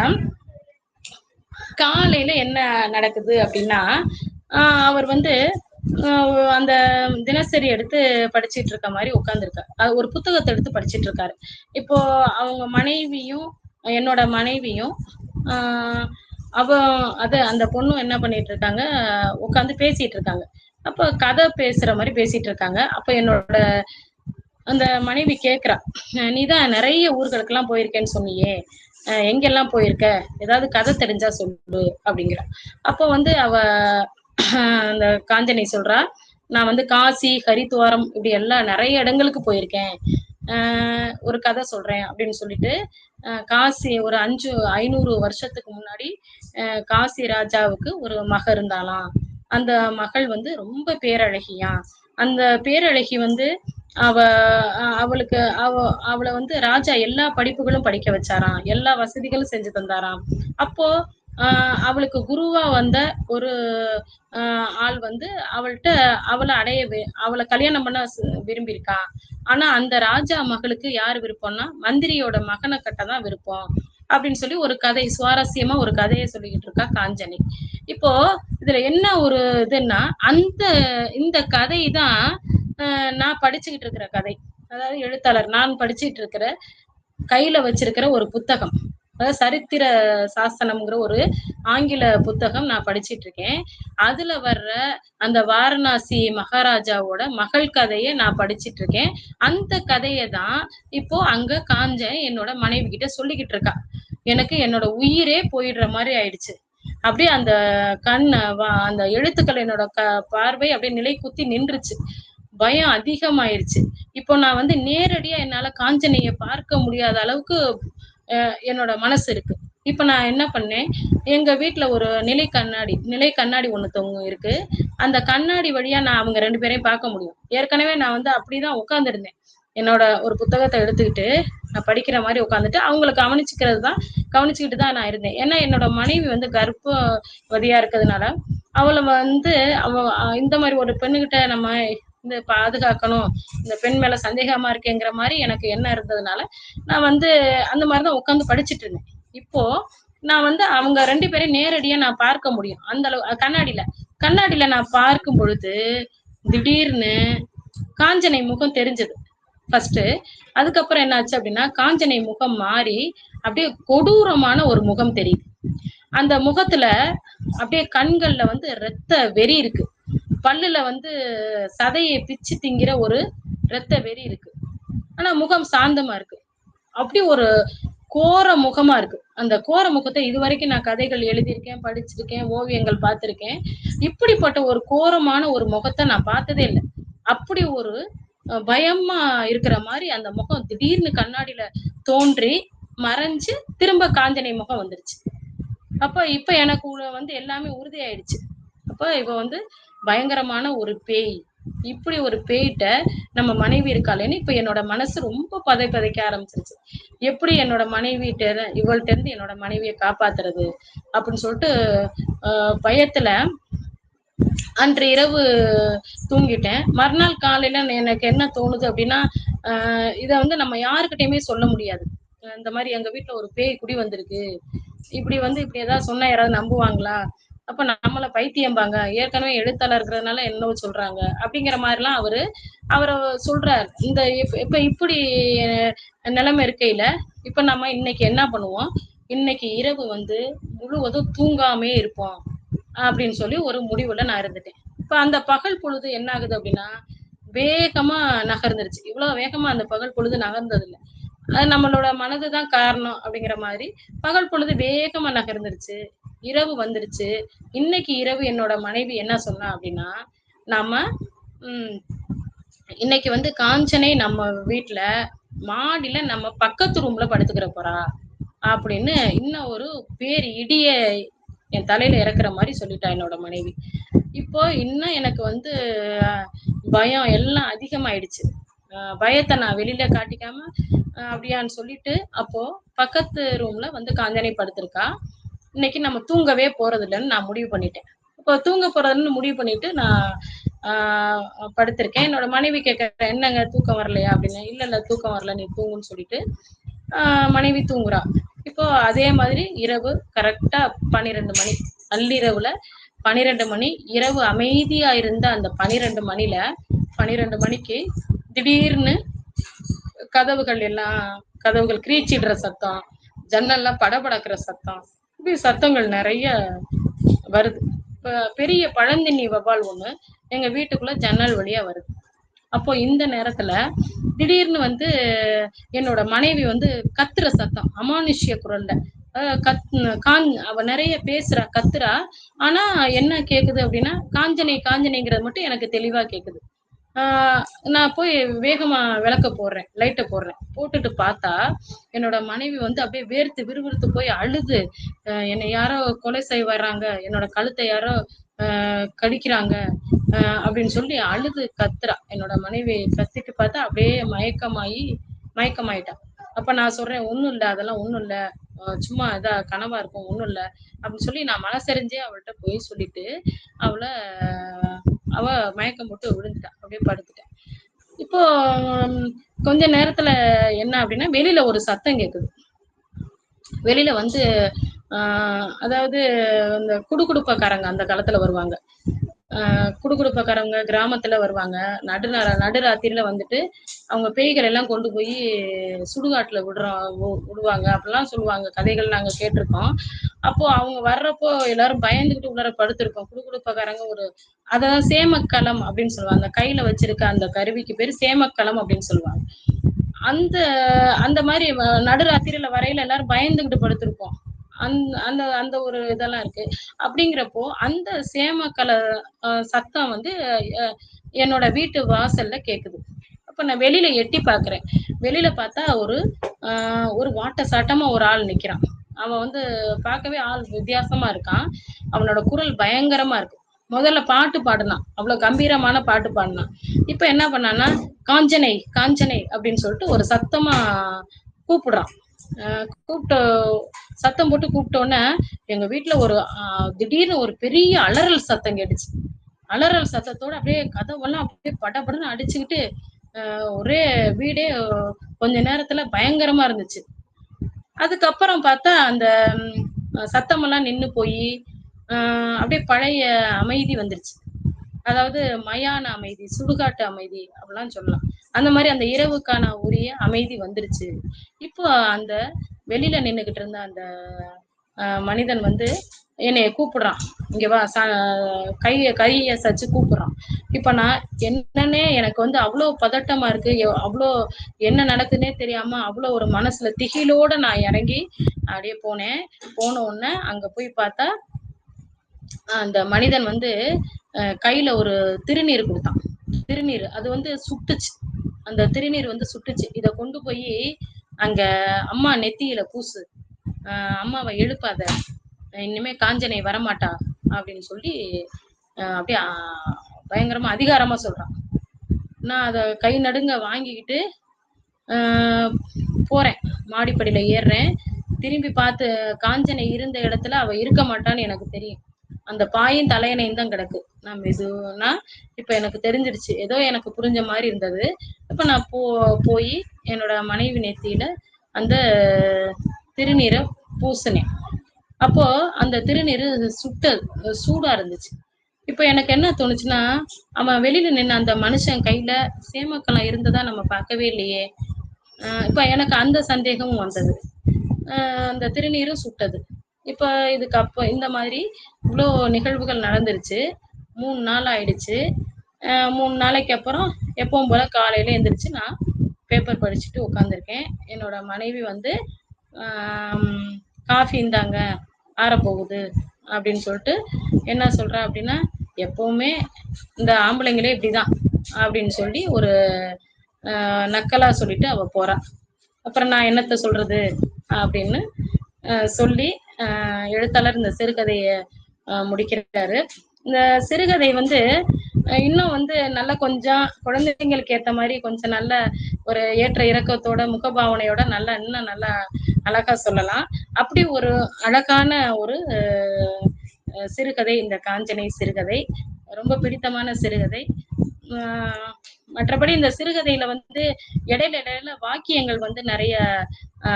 காலையில என்ன நடக்குது அப்படின்னா, அவர் வந்து அந்த தினசரி எடுத்து படிச்சிட்டு இருக்க மாதிரி உட்கார்ந்துருக்காரு. ஒரு புத்தகத்தை எடுத்து படிச்சிட்டு இருக்காரு. இப்போ அவங்க மனைவியும் என்னோட மனைவியும் அந்த பொண்ணும் என்ன பண்ணிட்டு இருக்காங்க, உட்காந்து பேசிட்டு இருக்காங்க. அப்ப கதை பேசுற மாதிரி பேசிட்டு இருக்காங்க. அப்ப என்னோட அந்த மனைவி கேக்குறா, நீதான் நிறைய ஊர்களுக்கு எல்லாம் போயிருக்கேன்னு சொன்னியே, எங்கெல்லாம் போயிருக்க, ஏதாவது கதை தெரிஞ்சா சொல்லு அப்படிங்கிற. அப்ப வந்து அந்த காஞ்சனை சொல்றா, நான் வந்து காசி, ஹரித்வாரம் இப்படி எல்லாம் நிறைய இடங்களுக்கு போயிருக்கேன். ஒரு கதை சொல்றேன் அப்படின்னு சொல்லிட்டு காசி ஒரு 500 வருஷத்துக்கு முன்னாடி காசி ராஜாவுக்கு ஒரு மக இருந்தாளாம். அந்த மகள் வந்து ரொம்ப பேரழகியா. அந்த பேரழகி வந்து அவ அவளுக்கு அவள வந்து ராஜா எல்லா படிப்புகளும் படிக்க வச்சாராம். எல்லா வசதிகளும் செஞ்சு தந்தாராம். அப்போ அவளுக்கு குருவா வந்த ஒரு ஆள் வந்து அவள கல்யாணம் பண்ண விரும்பியிருக்கா. ஆனா அந்த ராஜா மகளுக்கு யாரு விருப்பம்னா மந்திரியோட மகனை கட்டதான் விருப்பம் அப்படின்னு சொல்லி ஒரு கதை, சுவாரஸ்யமா ஒரு கதையை சொல்லிக்கிட்டு இருக்கா காஞ்சனை. இப்போ இதுல என்ன ஒரு இதுன்னா, இந்த கதை தான் நான் படிச்சுக்கிட்டு இருக்கிற கதை. அதாவது எழுத்தாளர் நான் படிச்சுட்டு இருக்கிற கையில வச்சிருக்கிற ஒரு புத்தகம். அதாவது சரித்திர சாசனம்ங்கிற ஒரு ஆங்கில புத்தகம் நான் படிச்சிட்டு இருக்கேன். அதுல வர்ற அந்த வாரணாசி மகாராஜாவோட மகள் கதையை நான் படிச்சிட்டு இருக்கேன். அந்த கதையை தான் இப்போ அங்க காஞ்சன் என்னோட மனைவி கிட்ட சொல்லிக்கிட்டு இருக்கா. எனக்கு என்னோட உயிரே போயிடுற மாதிரி ஆயிடுச்சு. அப்படியே அந்த அந்த எழுத்துக்கள் என்னோட பார்வை அப்படியே நிலை குத்தி நின்றுச்சு. பயம் அதிகமாயிருச்சு. இப்போ நான் வந்து நேரடியா என்னால காஞ்சனைய பார்க்க முடியாத அளவுக்கு என்னோட மனசு இருக்கு. இப்ப நான் என்ன பண்ணேன், எங்க வீட்டுல ஒரு நிலை கண்ணாடி ஒண்ணு இருக்கு. அந்த கண்ணாடி வழியா நான் அவங்க 2 பேரையும் பார்க்க முடியும். ஏற்கனவே நான் வந்து அப்படிதான் உட்கார்ந்திருந்தேன். என்னோட ஒரு புத்தகத்தை எடுத்துக்கிட்டு நான் படிக்கிற மாதிரி உட்காந்துட்டு அவங்கள கவனிச்சுக்கிட்டு தான் நான் இருந்தேன். ஏன்னா என்னோட மனைவி வந்து கர்ப்பவதியா இருக்கிறதுனால அவளை வந்து இந்த மாதிரி ஒரு பெண்ணுகிட்ட நம்ம இந்த பாதுகாக்கணும், இந்த பெண் மேல சந்தேகமா இருக்கேங்கிற மாதிரி எனக்கு எண்ணம் இருந்ததுனால நான் வந்து அந்த மாதிரிதான் உட்காந்து படிச்சுட்டு இருந்தேன். இப்போ நான் வந்து அவங்க 2 பேரையும் நேரடியா நான் பார்க்க முடியும். அந்த அளவு கண்ணாடியில நான் பார்க்கும் பொழுது திடீர்னு காஞ்சனை முகம் தெரிஞ்சது ஃபர்ஸ்ட். அதுக்கப்புறம் என்னாச்சு அப்படின்னா, காஞ்சனை முகம் மாறி அப்படியே கொடூரமான ஒரு முகம் தெரியுது. அந்த முகத்துல அப்படியே கண்கள்ல வந்து ரத்த வெறி இருக்கு. பல்லுல வந்து சதையை பிச்சு திங்கிற ஒரு ரத்த வெறி இருக்கு. ஆனா முகம் சாந்தமா இருக்கு. அப்படி ஒரு கோர முகமா இருக்கு. அந்த கோர முகத்தை இதுவரைக்கும் நான் கதைகள் எழுதியிருக்கேன், படிச்சிருக்கேன், ஓவியங்கள் பார்த்திருக்கேன். இப்படிப்பட்ட ஒரு கோரமான ஒரு முகத்தை நான் பார்த்ததே இல்லை. அப்படி ஒரு பயமா இருக்கிற மாதிரி அந்த முகம் திடீர்னு கண்ணாடியில தோன்றி மறைஞ்சு திரும்ப காஞ்சனை முகம் வந்துருச்சு. இப்ப எனக்கு வந்து எல்லாமே உறுதியாயிடுச்சு. அப்ப இவ வந்து பயங்கரமான ஒரு பேய். இப்படி ஒரு பேய்கிட்ட நம்ம மனைவி இருக்காளேன்னு இப்ப என்னோட மனசு ரொம்ப பதைக்க ஆரம்பிச்சிருச்சு. எப்படி என்னோட இவள்கிட்ட இருந்து என்னோட மனைவியை காப்பாத்துறது அப்படின்னு சொல்லிட்டு பயத்துல அன்று இரவு தூங்கிட்டேன். மறுநாள் காலையில எனக்கு என்ன தோணுது அப்படின்னா, இத வந்து நம்ம யாருக்கிட்டையுமே சொல்ல முடியாது. இந்த மாதிரி எங்க வீட்டுல ஒரு பேய் குடி வந்திருக்கு, இப்படி ஏதாவது சொன்னா யாராவது நம்புவாங்களா, அப்ப நம்மள பைத்தியம்பாங்க, ஏற்கனவே எழுத்தாளர் இருக்கிறதுனால என்னவோ சொல்றாங்க அப்படிங்கிற மாதிரிலாம் அவரை சொல்றாரு. இப்ப இப்படி நிலைமை இருக்கையில இப்ப நம்ம இன்னைக்கு என்ன பண்ணுவோம், இன்னைக்கு இரவு வந்து முழுவதும் தூங்காமே இருப்போம் அப்படின்னு சொல்லி ஒரு முடிவுல நான் இருந்துட்டேன். இப்ப அந்த பகல் பொழுது என்ன ஆகுது அப்படின்னா வேகமா நகர்ந்துருச்சு. இவ்வளவு வேகமா அந்த பகல் பொழுது நகர்ந்தது இல்லை. அது நம்மளோட மனதுதான் காரணம் அப்படிங்கிற மாதிரி பகல் பொழுது வேகமா நகர்ந்துருச்சு. இரவு வந்துருச்சு. இன்னைக்கு இரவு என்னோட மனைவி என்ன சொன்னா அப்படின்னா, நாம இன்னைக்கு வந்து காஞ்சனை நம்ம வீட்டுல மாடியில நம்ம பக்கத்து ரூம்ல படுத்துக்கிற போறா அப்படின்னு இன்னும் ஒரு பேர் இடிய என் தலையில இறக்குற மாதிரி சொல்லிட்டா என்னோட மனைவி. இப்போ இன்னும் எனக்கு வந்து பயம் எல்லாம் அதிகமாயிடுச்சு. பயத்தை நான் வெளியில காட்டிக்காம அப்படியான்னு சொல்லிட்டு அப்போ பக்கத்து ரூம்ல வந்து காஞ்சனை படுத்திருக்கா. இன்னைக்கு நம்ம தூங்கவே போறது இல்லைன்னு நான் முடிவு பண்ணிட்டேன். இப்போ தூங்க போறதுன்னு முடிவு பண்ணிட்டு நான் படுத்திருக்கேன். என்னோட மனைவி கேட்க, என்னங்க தூக்கம் வரலையா அப்படின்னு. இல்ல தூக்கம் வரல, நீ தூங்குன்னு சொல்லிட்டு மனைவி தூங்குறா. இப்போ அதே மாதிரி இரவு கரெக்டா 12 மணி, நள்ளிரவுல 12 மணி, இரவு அமைதியா இருந்த அந்த 12 மணிக்கு திடீர்னு கதவுகள் கிரீச்சிடுற சத்தம், ஜன்னல்லாம் படபடக்கிற சத்தம், இப்படி சத்தங்கள் நிறைய வருது. இப்ப பெரிய பழந்தின்னி வவ்வால் ஒண்ணு எங்க வீட்டுக்குள்ள ஜன்னல் வழியா வருது. அப்போ இந்த நேரத்துல திடீர்னு வந்து என்னோட மனைவி வந்து கத்துற சத்தம், அமானுஷ்ய குரல்ல அவ நிறைய பேசுறா, கத்துறா. ஆனா என்ன கேக்குது அப்படின்னா காஞ்சனைங்கிறது மட்டும் எனக்கு தெளிவா கேக்குது. நான் போய் வேகமா விளக்க போடுறேன், லைட்ட போடுறேன். போட்டுட்டு பார்த்தா, என்னோட மனைவி வந்து அப்படியே வேர்த்து விறுவிறுத்து போய் அழுது, "என்னை யாரோ கொலை செய்ய வர்றாங்க. என்னோட கழுத்த யாரோ கடிக்கிறாங்க." அப்படின்னு சொல்லி அழுது கத்துறா. என்னோட மனைவி கத்திட்டு பார்த்தா, அப்படியே மயக்கமாயிட்டா. அப்ப நான் சொல்றேன், "ஒண்ணும் இல்ல. அதெல்லாம் ஒண்ணும் இல்ல. சும்மா கனவா இருக்கும். ஒண்ணும் இல்ல." அப்படின்னு சொல்லி நான் மனசறிஞ்சே அவள்ட்ட பொய் சொல்லிட்டு, அவள அவ மயக்கம் போட்டு விழுந்துட்டா. அப்படியே படுத்துட்டா. இப்போ கொஞ்ச நேரத்துல என்ன அப்படின்னா, வெளியில ஒரு சத்தம் கேக்குது. வெளியில வந்து அதாவது இந்த குடுகுடுப்பக்காரங்க அந்த காலத்துல வருவாங்க. குடுகுடுப்பக்காரங்க கிராமத்துல வருவாங்க. நடுராத்திரில வந்துட்டு அவங்க பேய்கள் எல்லாம் கொண்டு போய் சுடுகாட்டுல விடுவாங்க. அப்படிலாம் சொல்லுவாங்க. கதைகள் நாங்க கேட்டிருக்கோம். அப்போ அவங்க வர்றப்போ எல்லாரும் பயந்துகிட்டு உள்ளார படுத்திருக்கோம். குடுகுடுப்பக்காரங்க அதான் சேமக்களம் அப்படின்னு சொல்லுவாங்க. அந்த கையில வச்சிருக்க அந்த கருவிக்கு பேரு சேமக்களம் அப்படின்னு சொல்லுவாங்க. அந்த அந்த மாரி நடுராத்திரில வரையில எல்லாரும் பயந்துகிட்டு படுத்திருப்போம். அந்த அந்த ஒரு இதெல்லாம் இருக்கு. அப்படிங்கிறப்போ, அந்த சேமக்கல சத்தம் வந்து அ என்னோட வீட்டு வாசல்ல கேக்குது. அப்ப நான் வெளியில எட்டி பார்க்கிறேன். வெளியில பார்த்தா அ ஒரு வாட்ட சாட்டமா ஒரு ஆள் நிக்கிறான். அவன் வந்து பார்க்கவே ஆள் வித்தியாசமா இருக்கான். அவனோட குரல் பயங்கரமா இருக்கு. முதல்ல பாட்டு பாடுனான். அவ்ளோ கம்பீரமான பாட்டு பாடுனான். இப்ப என்ன பண்ணான்னா, "காஞ்சனை, காஞ்சனை" அப்படின்னு சொல்லிட்டு ஒரு சத்தமா கூப்பிடுறான். கூப்பிட்ட சத்தம் போட்டு கூப்பிட்டோன்னே, எங்க வீட்ல திடீர்னு ஒரு பெரிய அலறல் சத்தம் கேட்டுச்சு. அலறல் சத்தத்தோட அப்படியே கதவெல்லாம் அப்படியே படபடன்னு அடிச்சுக்கிட்டு, ஒரே வீடே கொஞ்ச நேரத்துல பயங்கரமா இருந்துச்சு. அதுக்கப்புறம் பார்த்தா, அந்த சத்தமெல்லாம் நின்னு போயி, அ அப்படியே பழைய அமைதி வந்துருச்சு. அதாவது மயான அமைதி, சுடுகாட்டு அமைதி அப்படிலாம் சொல்லலாம். அந்த மாரி அந்த இரவுக்கான உரிய அமைதி வந்துருச்சு. இப்போ அந்த வெளியில நின்னுகிட்டு இருந்த அந்த மனிதன் வந்து என்னைய கூப்பிடுறான். இங்க வா கைய சச்சு கூப்பிடுறான். இப்ப நான் என்னன்னே எனக்கு வந்து அவ்ளோ பதட்டமா இருக்கு. அவ்ளோ என்ன நடக்குதுன்னே தெரியாம அவ்ளோ ஒரு மனசுல திகிலோட நான் இறங்கி அப்படியே போனேன். போன உடனே அங்க போய் பார்த்தா, அந்த மனிதன் வந்து கையில ஒரு திருநீர் குடுத்தான். திருநீர் அது வந்து சுட்டுச்சு. அந்த திருநீர் வந்து சுட்டுச்சு. இத கொண்டு போயி அங்க அம்மா நெத்தியில பூசு. அம்மாவ எழுப்பாத. இனிமே காஞ்சனை வரமாட்டா அப்படின்னு சொல்லி அப்படியே பயங்கரமா அதிகாரமா சொல்றான். நான் அத கை நடுங்க வாங்கிக்கிட்டு போறேன். மாடிப்படியில ஏறுறேன். திரும்பி பார்த்து காஞ்சனை இருந்த இடத்துல அவ இருக்க மாட்டான்னு எனக்கு தெரியும். அந்த பாயும் தலையணையும் தான் கிடக்கு. இப்ப எனக்கு தெரிஞ்சிடுச்சு. ஏதோ எனக்கு புரிஞ்ச மாரி இருந்தது. இப்ப நான் போயி என்னோட மனைவி நெத்தியில அந்த திருநீர பூசினேன். அப்போ அந்த திருநீரு சூடா இருந்துச்சு. இப்ப எனக்கு என்ன தோணுச்சுன்னா, அவன் வெளியில நின்ன அந்த மனுஷன் கையில சேமக்கலம் இருந்ததா நம்ம பார்க்கவே இல்லையே! இப்ப எனக்கு அந்த சந்தேகமும் வந்தது. அந்த திருநீரும் சுட்டது. இப்ப இந்த மாதிரி இவ்ளோ நிகழ்வுகள் நடந்துருச்சு. 3 நாள் ஆயிடுச்சு. 3 நாளைக்கு அப்புறம் எப்பவும் போல காலையில எந்திரிச்சு நான் பேப்பர் படிச்சுட்டு உட்காந்துருக்கேன். என்னோட மனைவி வந்து காஃபி இந்தாங்க ஆறப்போகுது அப்படின்னு சொல்லிட்டு என்ன சொல்றா அப்படின்னா, எப்பவுமே இந்த ஆம்பளைங்களே இப்படிதான் அப்படின்னு சொல்லி ஒரு நக்கலா சொல்லிட்டு அவ போறா. அப்புறம் நான் என்னத்த சொல்றது அப்படின்னு சொல்லி எழுத்தாளர் இந்த சிறுகதைய முடிக்கிறாரு. இந்த சிறுகதை வந்து இன்னும் வந்து நல்லா கொஞ்சம் குழந்தைங்களுக்கு ஏத்த மாதிரி கொஞ்சம் நல்ல ஒரு ஏற்ற இறக்கத்தோட முகபாவனையோட இன்னும் நல்லா அழகா சொல்லலாம். அப்படி ஒரு அழகான ஒரு சிறுகதை இந்த காஞ்சனை சிறுகதை. ரொம்ப பிடித்தமான சிறுகதை. மற்றபடி இந்த சிறுகதையில வந்து இடையில வாக்கியங்கள் வந்து நிறைய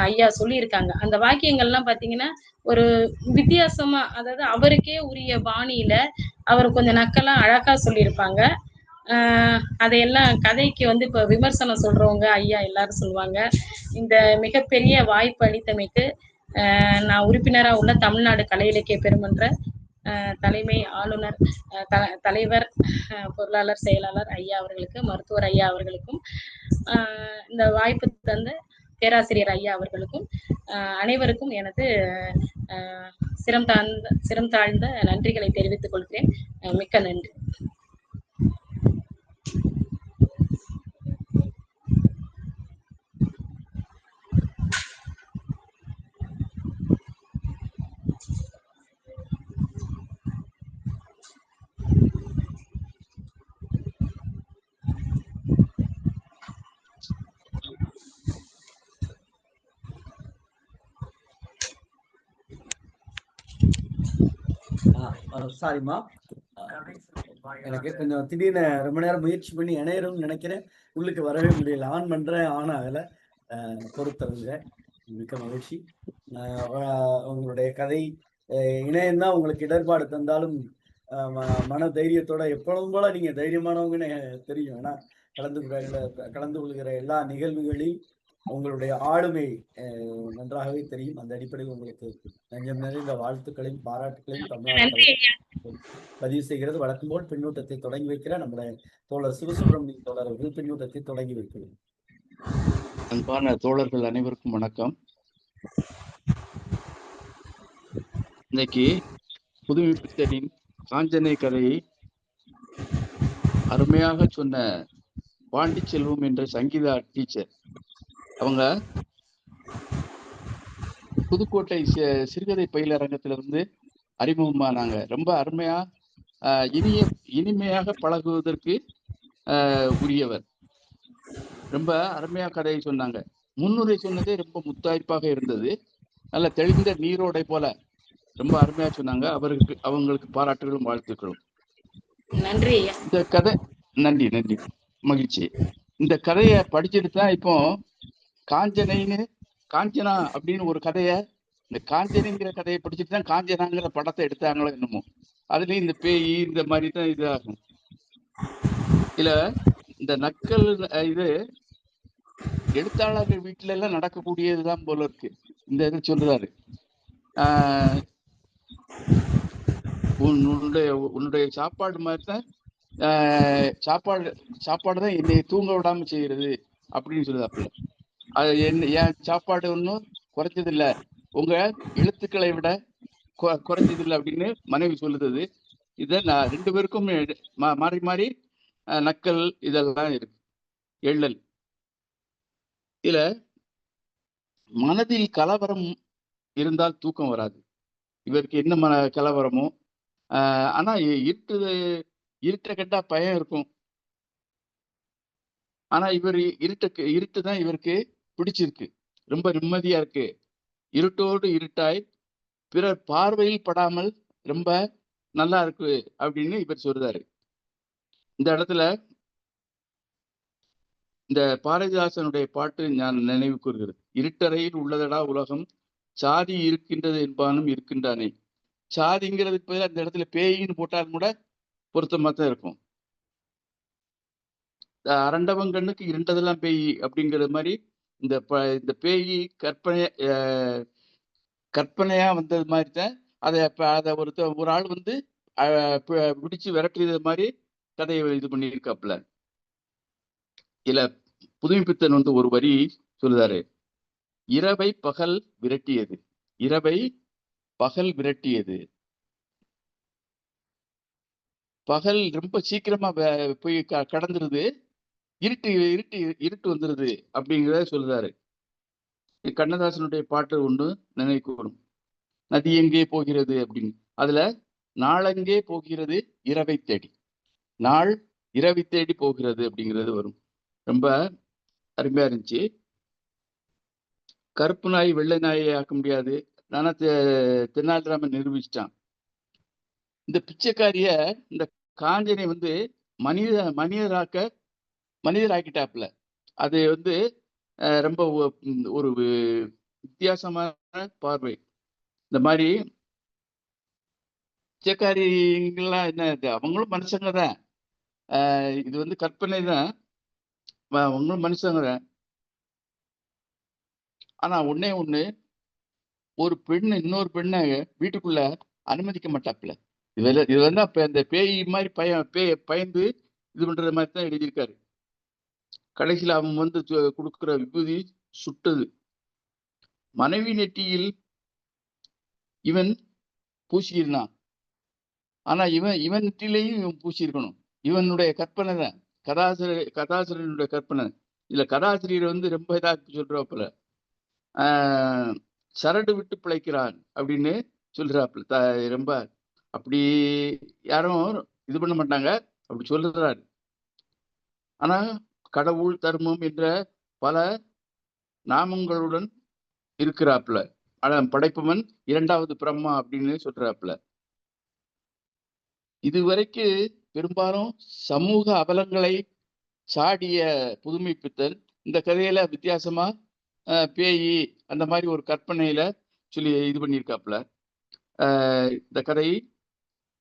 ஐயா சொல்லியிருக்காங்க. அந்த வாக்கியங்கள்லாம் பார்த்தீங்கன்னா, ஒரு வித்தியாசமா அதாவது அவருக்கே உரிய பாணியில அவர் கொஞ்சம் நக்கலா அழகா சொல்லியிருப்பாங்க. அதையெல்லாம் கதைக்கு வந்து இப்ப விமர்சனம் சொல்றவங்க ஐயா எல்லாரும் சொல்லுவாங்க. இந்த மிகப்பெரிய வாய்ப்பு அளித்தமைக்கு நான் உறுப்பினரா உள்ள தமிழ்நாடு கலை இலக்கிய பெருமன்ற தலைமை ஆளுநர், தலைவர், பொருளாளர், செயலாளர் ஐயா அவர்களுக்கு, மருத்துவர் ஐயா அவர்களுக்கும், இந்த வாய்ப்பு தந்த பேராசிரியர் ஐயா அவர்களுக்கும் அனைவருக்கும் எனது சிரம் தாழ்ந்த நன்றிகளை தெரிவித்துக் கொள்கிறேன். மிக்க நன்றி. சாரிம்மா, எனக்கு கொஞ்சம் திடீர்னு ரொம்ப நேரம் முயற்சி பண்ணி இணையணும்னு நினைக்கிறேன். உள்ளுக்கு வரவே முடியல. ஆன் பண்றேன், ஆன் ஆகல. பொறுத்தருங்க. மிக்க மகிழ்ச்சி. உங்களுடைய கதை இணையம் தான் உங்களுக்கு இடர்பாடு தந்தாலும் மன தைரியத்தோட எப்பொழுதும் போல நீங்க தைரியமானவங்கன்னு தெரியும். ஏன்னா கலந்து கொள்கிற எல்லா நிகழ்வுகளில் உங்களுடைய ஆளுமை நன்றாகவே தெரியும். அந்த அடிப்படையில் உங்களுக்கு நெஞ்சம் நிறைந்த வாழ்த்துக்களையும் பாராட்டுகளையும் தமிழ்நாடு பதிவு செய்கிறது. வழக்கம் போல் பின்னூட்டத்தை தொடங்கி வைக்கிற நம்முடைய தோழர் சிவசுப்ரமணியன் தோழர் அவர்கள் பின்னூட்டத்தை தொடங்கி வைக்கிறோம். அன்பான தோழர்கள் அனைவருக்கும் வணக்கம். இன்னைக்கு புதுமைப்பித்தனின் காஞ்சனை கதையை அருமையாக சொன்ன பாண்டிச்செல்வம் என்ற சங்கீதா டீச்சர், அவங்க புதுக்கோட்டை சிறுகதை பயிலரங்கத்திலிருந்து அறிமுகமானாங்க. ரொம்ப அருமையா இனிமையாக பழகுவதற்கு உரியவர். ரொம்ப அருமையா கதையை சொன்னாங்க. முன்னுரை சொன்னதே ரொம்ப முத்தாய்ப்பாக இருந்தது. நல்ல தெளிந்த நீரோடை போல ரொம்ப அருமையா சொன்னாங்க. அவங்களுக்கு பாராட்டுகளும் வாழ்த்துக்களும். நன்றி. இந்த கதை நன்றி நன்றி மகிழ்ச்சி. இந்த கதையை படிச்சுட்டு தான் இப்போ காஞ்சனா அப்படின்னு ஒரு கதைய, இந்த காஞ்சனைங்கிற கதையை படிச்சுட்டு தான் காஞ்சனாங்கிற படத்தை எடுத்தாங்களோ என்னமோ. அதுலயும் இந்த பேய் இந்த மாதிரி தான் இது ஆகும். இதுல இந்த நக்கல் இது எழுத்தாளர்கள் வீட்டுல எல்லாம் நடக்கக்கூடியதுதான் போல இருக்கு. இந்த இது சொல்றாரு, உன்னுடைய சாப்பாடு மாதிரி தான் சாப்பாடு தான் என்னை தூங்க விடாம செய்யறது அப்படின்னு சொல்லுதாப்புல. அது என் சாப்பாடு ஒன்றும் குறைச்சதில்லை, உங்க எழுத்துக்களை விட குறைஞ்சதில்லை அப்படின்னு மனைவி சொல்லுது. இதை நான் ரெண்டு பேருக்கும் மாறி மாறி நக்கல் இதெல்லாம் இருக்கு. எள்ளல். இதுல மனதில் கலவரம் இருந்தால் தூக்கம் வராது. இவருக்கு என்ன கலவரமோ, ஆனா இருட்ட கட்டா பயம் இருக்கும். ஆனா இவர் இருட்டு தான் இவருக்கு பிடிச்சிருக்கு, ரொம்ப நிம்மதியா இருக்கு. இருட்டோடு இருட்டாய் பிறர் பார்வையில் படாமல் ரொம்ப நல்லா இருக்கு அப்படின்னு இவர் சொல்றாரு. இந்த இடத்துல இந்த பாரதிதாசனுடைய பாட்டு நான் நினைவு கூறுகிறது. இருட்டறையில் உள்ளதடா உலகம், சாதி இருக்கின்றது என்பானும் இருக்கின்றானே. சாதிங்கிறதுக்கு பதில் அந்த இடத்துல பேயின்னு போட்டாலும் கூட பொருத்தமா தான் இருக்கும். அரண்டவன் கண்ணுக்கு இருண்டதெல்லாம் பேய் அப்படிங்கிற மாதிரி இந்த பேய் கற்பனையா வந்தது மாதிரி தான் அதை ஒரு ஆள் வந்து பிடிச்சு விரட்டியது மாதிரி கதையை இது பண்ணியிருக்காப்புல. இல்ல புதுமைப்பித்தன் வந்து ஒரு வரி சொல்லுதாரு, இரவை பகல் விரட்டியது, இரவை பகல் விரட்டியது. பகல் ரொம்ப சீக்கிரமா போய் கடந்துருது, இருட்டு வந்துருது அப்படிங்கிறத சொல்லுதாரு. கண்ணதாசனுடைய பாட்டு ஒண்ணு நினைவுக்கு வரும், நதி எங்கே போகிறது அப்படின்னு. அதுல நாளெங்கே போகிறது இரவை தேடி, நாள் இரவை தேடி போகிறது அப்படிங்கிறது வரும். ரொம்ப அருமையா இருந்துச்சு. கருப்பு நாய் வெள்ளை நாயை ஆக்க முடியாது, நானா தென்னாலிராமன் நிரூபிச்சிட்டான். இந்த பிச்சைக்காரிய இந்த காஞ்சனை வந்து மனிதராக்கிட்டாப்புல. அது வந்து ரொம்ப ஒரு வித்தியாசமான பார்வை. இந்த மாதிரி பிச்சைக்காரிங்கெல்லாம் என்ன, அவங்களும் மனுஷங்க தான், இது வந்து கற்பனை தான், அவங்களும் மனுஷங்க தான். ஆனா ஒண்ணே ஒண்ணு, ஒரு பெண்ணு இன்னொரு பெண்ணை வீட்டுக்குள்ள அனுமதிக்க மாட்டாப்புல. இது வந்து அப்ப அந்த பேய் மாதிரி பயந்து இது பண்ற மாதிரி தான் எழுதியிருக்காரு. கடைசியில் அவன் வந்து கொடுக்குற விபூதி சுட்டது. மனைவி நெற்றியில் இவன் பூசியிருந்தான், ஆனா இவன் நெற்றிலையும் இவன் பூசியிருக்கணும். இவனுடைய கற்பனை தான், கதாசிரியனுடைய கற்பனை. இதுல கதாசிரியர் வந்து ரொம்ப இதாக சொல்றாப்புல, சரடு விட்டு பிழைக்கிறான் அப்படின்னு சொல்றாப்புல. ரொம்ப அப்படி யாரும் இது பண்ண மாட்டாங்க, அப்படி சொல்றாரு. ஆனா கடவுள் தர்மம் என்ற பல நாமங்களுடன் இருக்கிறாப்புல. படைப்பவன் இரண்டாவது பிரம்மா அப்படின்னு சொல்றாப்புல. இதுவரைக்கு பெரும்பாலும் சமூக அவலங்களை சாடிய புதுமை பித்தன் இந்த கதையில வித்தியாசமா பேய் அந்த மாதிரி ஒரு கற்பனையில சொல்லி இது பண்ணியிருக்காப்புல. இந்த கதை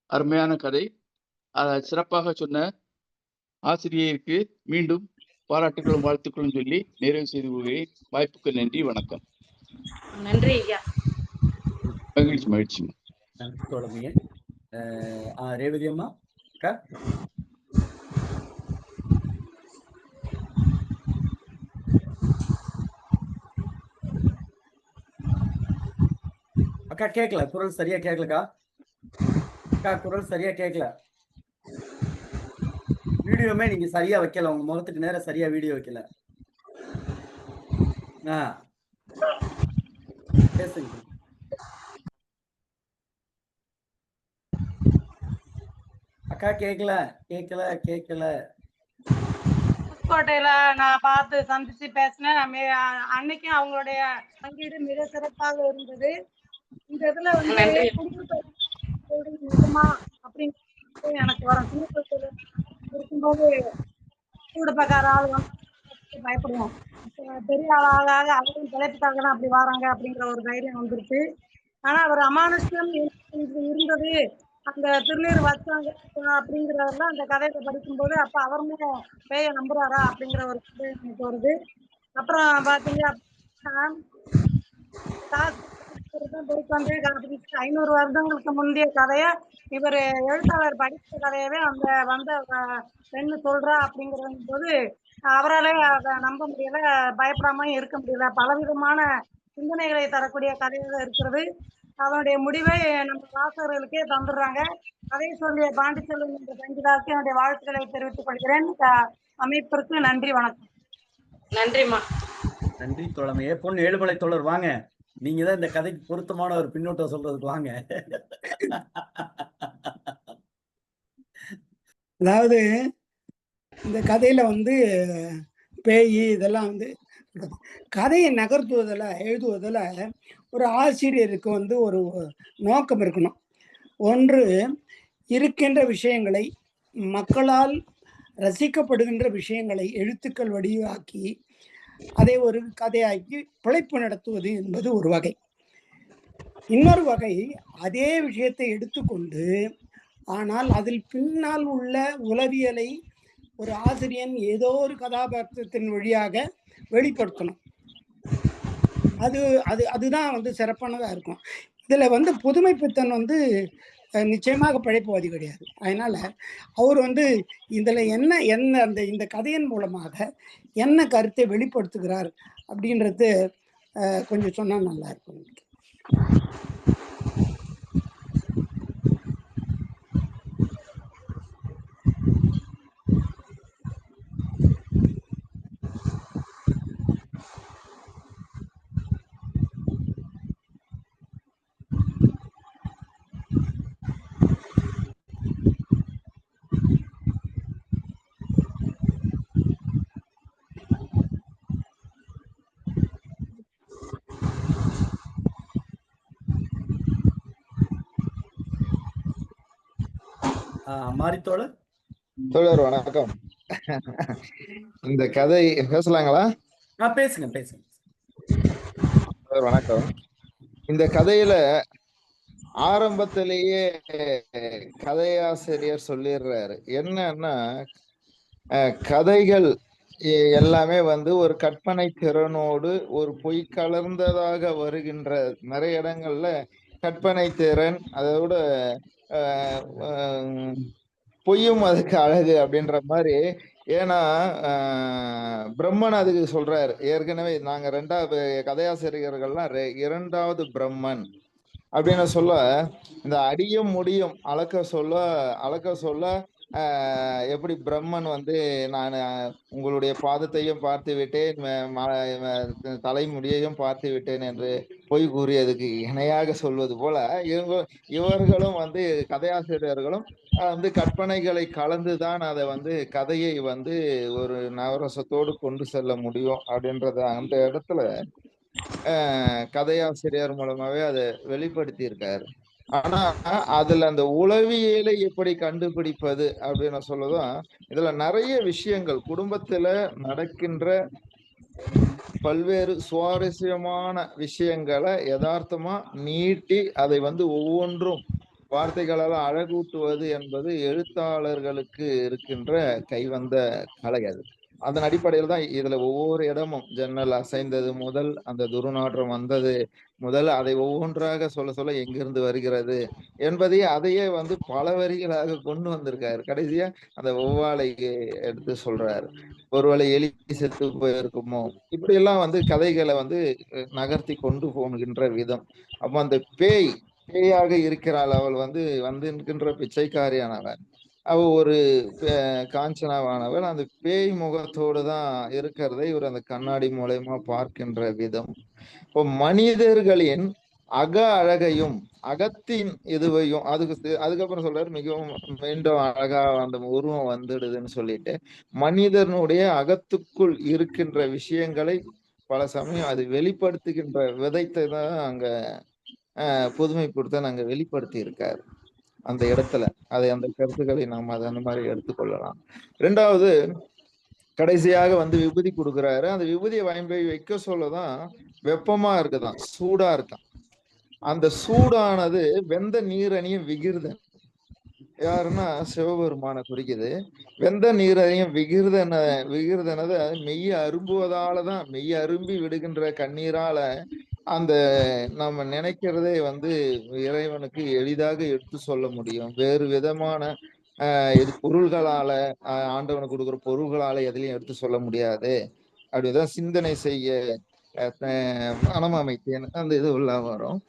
அருமையான கதை. சிறப்பாக சொன்ன ஆசிரியருக்கு மீண்டும் பாராட்டுகளும் வாழ்த்துக்களும் சொல்லி நிறைவு செய்து கொள்கிறேன். வாய்ப்புக்கு நன்றி, வணக்கம். நன்றி ஐயா. மகிழ்ச்சி மகிழ்ச்சி. நன்றி தோழமையே. ரேவதி அம்மா அக்கா. அக்கா கேட்கல, குரல் சரியா கேட்கலக்கா. அக்கா குரல் சரியா கேட்கல. வீடியோமே நீங்க சரியா வைக்கல, உங்க முகத்துக்கு நேரம் சரியா வீடியோ வைக்கல. பேசுங்க. அக்கா கேட்கல கேட்கல கேட்கல. புதுக்கோட்டையில நான் பார்த்து சந்திச்சு பேசினேன். அன்னைக்கும் அவங்களுடைய பங்கீடு மிக சிறப்பாக இருந்தது. இந்த இதுல நிஜமா அப்படிங்கிறது எனக்கு வரும். சின்னத்துல இருக்கும்போது குடும்பக்கார ஆள் பயப்படுவோம். பெரிய ஆளாக அவரும் பிழைப்புக்காக தான் அப்படி வராங்க அப்படிங்கிற ஒரு தைரியம் வந்துருச்சு. ஆனா அவர் அமானுஷ்யம் இருந்தது, அந்த திருநீர் வச்சாங்க அப்படிங்கிறதெல்லாம் அந்த கதையை படிக்கும்போது அப்ப அவருமே பேய நம்புறாரா அப்படிங்கிற ஒரு கதை எனக்கு வருது. அப்புறம் பாத்தீங்க போயிட்டு வந்து 500 வருடங்களுக்கு முந்தைய கதைய இவர் எழுத்தாளர் படித்த கதையவே அந்த வந்த பெண்ணு சொல்றா அப்படிங்கிற போது அவராலே அதை நம்ப முடியல, பயப்படாம இருக்க முடியல. பலவிதமான சிந்தனைகளை தரக்கூடிய கதையாக இருக்கிறது. அதனுடைய முடிவை நம்ம வாசகர்களுக்கே தந்துடுறாங்க. கதையை சொல்லிய பாண்டிச்செல்வன் என்ற பண்டிதாவுக்கு என்னுடைய வாழ்த்துக்களை தெரிவித்துக் கொள்கிறேன். அமைப்பிற்கு நன்றி, வணக்கம். நன்றிம்மா. நன்றி தோழமையே. பொண்ணு ஏழுமலை தோழர் வாங்க, நீங்க தான் இந்த கதைக்கு பொருத்தமான ஒரு பின்னோட்டம் சொல்றதுக்கு வாங்க. அதாவது இந்த கதையில பேய் இதெல்லாம் கதையை நகர்த்துவதில் எழுதுவதில் ஒரு ஆசிரியருக்கு ஒரு நோக்கம் இருக்கணும். ஒன்று, இருக்கின்ற விஷயங்களை, மக்களால் ரசிக்கப்படுகின்ற விஷயங்களை எழுத்துக்கள் வடிவாக்கி அதை ஒரு கதையாக்கி பிழைப்பு நடத்துவது என்பது ஒரு வகை. இன்னொரு வகை, அதே விஷயத்தை எடுத்துக்கொண்டு ஆனால் அதில் பின்னால் உள்ள உளவியலை ஒரு ஆசிரியன் ஏதோ ஒரு கதாபாத்திரத்தின் வழியாக வெளிப்படுத்தணும். அதுதான் சிறப்பானதாக இருக்கும். இதில் புதுமை பித்தன் நிச்சயமாக பிழைப்புவாதி கிடையாது. அதனால அவர் இதில் என்ன இந்த கதையின் மூலமாக என்ன கருத்தை வெளிப்படுத்துகிறார் அப்படின்றது கொஞ்சம் சொன்னால் நல்லா இருக்கும். மாரித்தோழர் தோழர் வணக்கம். இந்த கதை பேசலாங்களா? பேசுங்க பேசுங்க. வணக்கம். இந்த கதையில ஆரம்பத்திலேயே கதையாசிரியர் சொல்லிடுறாரு என்னன்னா, கதைகள் எல்லாமே ஒரு கற்பனை திறனோடு ஒரு பொய் கலர்ந்ததாக வருகின்ற நிறைய இடங்கள்ல கற்பனை திறன், அதோட பொய்யும் அதுக்கு அழகு அப்படின்ற மாதிரி. ஏன்னா பிரம்மன் அதுக்கு சொல்றாரு. ஏற்கனவே நாங்க ரெண்டாவது கதையாசிரியர்கள்லாம் இரண்டாவது பிரம்மன் அப்படின்னு சொல்ல, இந்த அடியும் முடியும் அளக்க சொல்ல எப்படி பிரம்மன் நான் உங்களுடைய பாதத்தையும் பார்த்து விட்டேன், தலைமுடியையும் பார்த்து விட்டேன் என்று பொய் கூறியதுக்கு இணையாக சொல்வது போல இவர்களும் கதையாசிரியர்களும் கற்பனைகளை கலந்துதான் அதை கதையை ஒரு நவரசத்தோடு கொண்டு செல்ல முடியும் அப்படின்றத அந்த இடத்துல கதையாசிரியர் மூலமாவே அதை வெளிப்படுத்தி இருக்காரு. ஆனா அதுல அந்த உளவியலை எப்படி கண்டுபிடிப்பது அப்படின்னு சொல்லதான் இதுல நிறைய விஷயங்கள் குடும்பத்துல நடக்கின்ற பல்வேறு சுவாரஸ்யமான விஷயங்களை யதார்த்தமா நீட்டி அதை ஒவ்வொன்றும் வார்த்தைகளால் அழகூட்டுவது என்பது எழுத்தாளர்களுக்கு இருக்கின்ற கைவந்த கலை. அது அதன் அடிப்படையில் தான் இதுல ஒவ்வொரு இடமும் ஜன்னல் அசைந்தது முதல், அந்த துர்நாற்றம் வந்தது முதல், அதை ஒவ்வொன்றாக சொல்ல சொல்ல எங்கிருந்து வருகிறது என்பதை அதையே பல வரிகளாக கொண்டு வந்திருக்காரு. கடைசியா அந்த வௌவாலை எடுத்து சொல்றாரு. ஒருவேளை எலி செத்து போயிருக்குமோ, இப்படி எல்லாம் கதைகளை நகர்த்தி கொண்டு போகின்ற விதம். அப்ப அந்த பேயாக இருக்கிறாள் அவள் வந்திருக்கின்ற பிச்சைக்காரியானவள். அவ ஒரு காஞ்சனாவானவள் அந்த பேய் முகத்தோடு தான் இருக்கிறதை இவர் அந்த கண்ணாடி மூலயமா பார்க்கின்ற விதம். இப்போ மனிதர்களின் அக அழகையும் அகத்தின் இதுவையும் அதுக்கப்புறம் சொல்றாரு மிகவும் மீண்டும் அழகா அந்த உருவம் வந்துடுதுன்னு சொல்லிட்டு மனிதனுடைய அகத்துக்குள் இருக்கின்ற விஷயங்களை பல சமயம் அது வெளிப்படுத்துகின்ற விதத்தை தான் அங்க புதுமைப்படுத்த அங்க வெளிப்படுத்தி இருக்காரு அந்த இடத்துல. அந்த கருத்துக்களை நாம் அதை அந்த மாதிரி எடுத்துக்கொள்ளலாம். ரெண்டாவது, கடைசியாக விபூதி கொடுக்குறாரு. அந்த விபூதியை வாங்கி வைக்க சொல்லதான் வெப்பமா இருக்குதான், சூடா இருக்கான். அந்த சூடானது வெந்த நீரணியும் விகிர்தன். யாருன்னா சிவபெருமான குறிக்குது. வெந்த நீரையும் விகிர்தனது மெய்ய அரும்புவதாலதான், மெய்ய அரும்பி விடுகின்ற கண்ணீரால அந்த நம்ம நினைக்கிறதே இறைவனுக்கு எளிதாக எடுத்து சொல்ல முடியும். வேறு விதமான இது பொருள்களால ஆண்டவனுக்கு கொடுக்குற பொருள்களால எதுலையும் எடுத்து சொல்ல முடியாது. அப்படிதான் சிந்தனை செய்ய மனம் அமைத்தேன் அந்த இது உள்ள வரும்.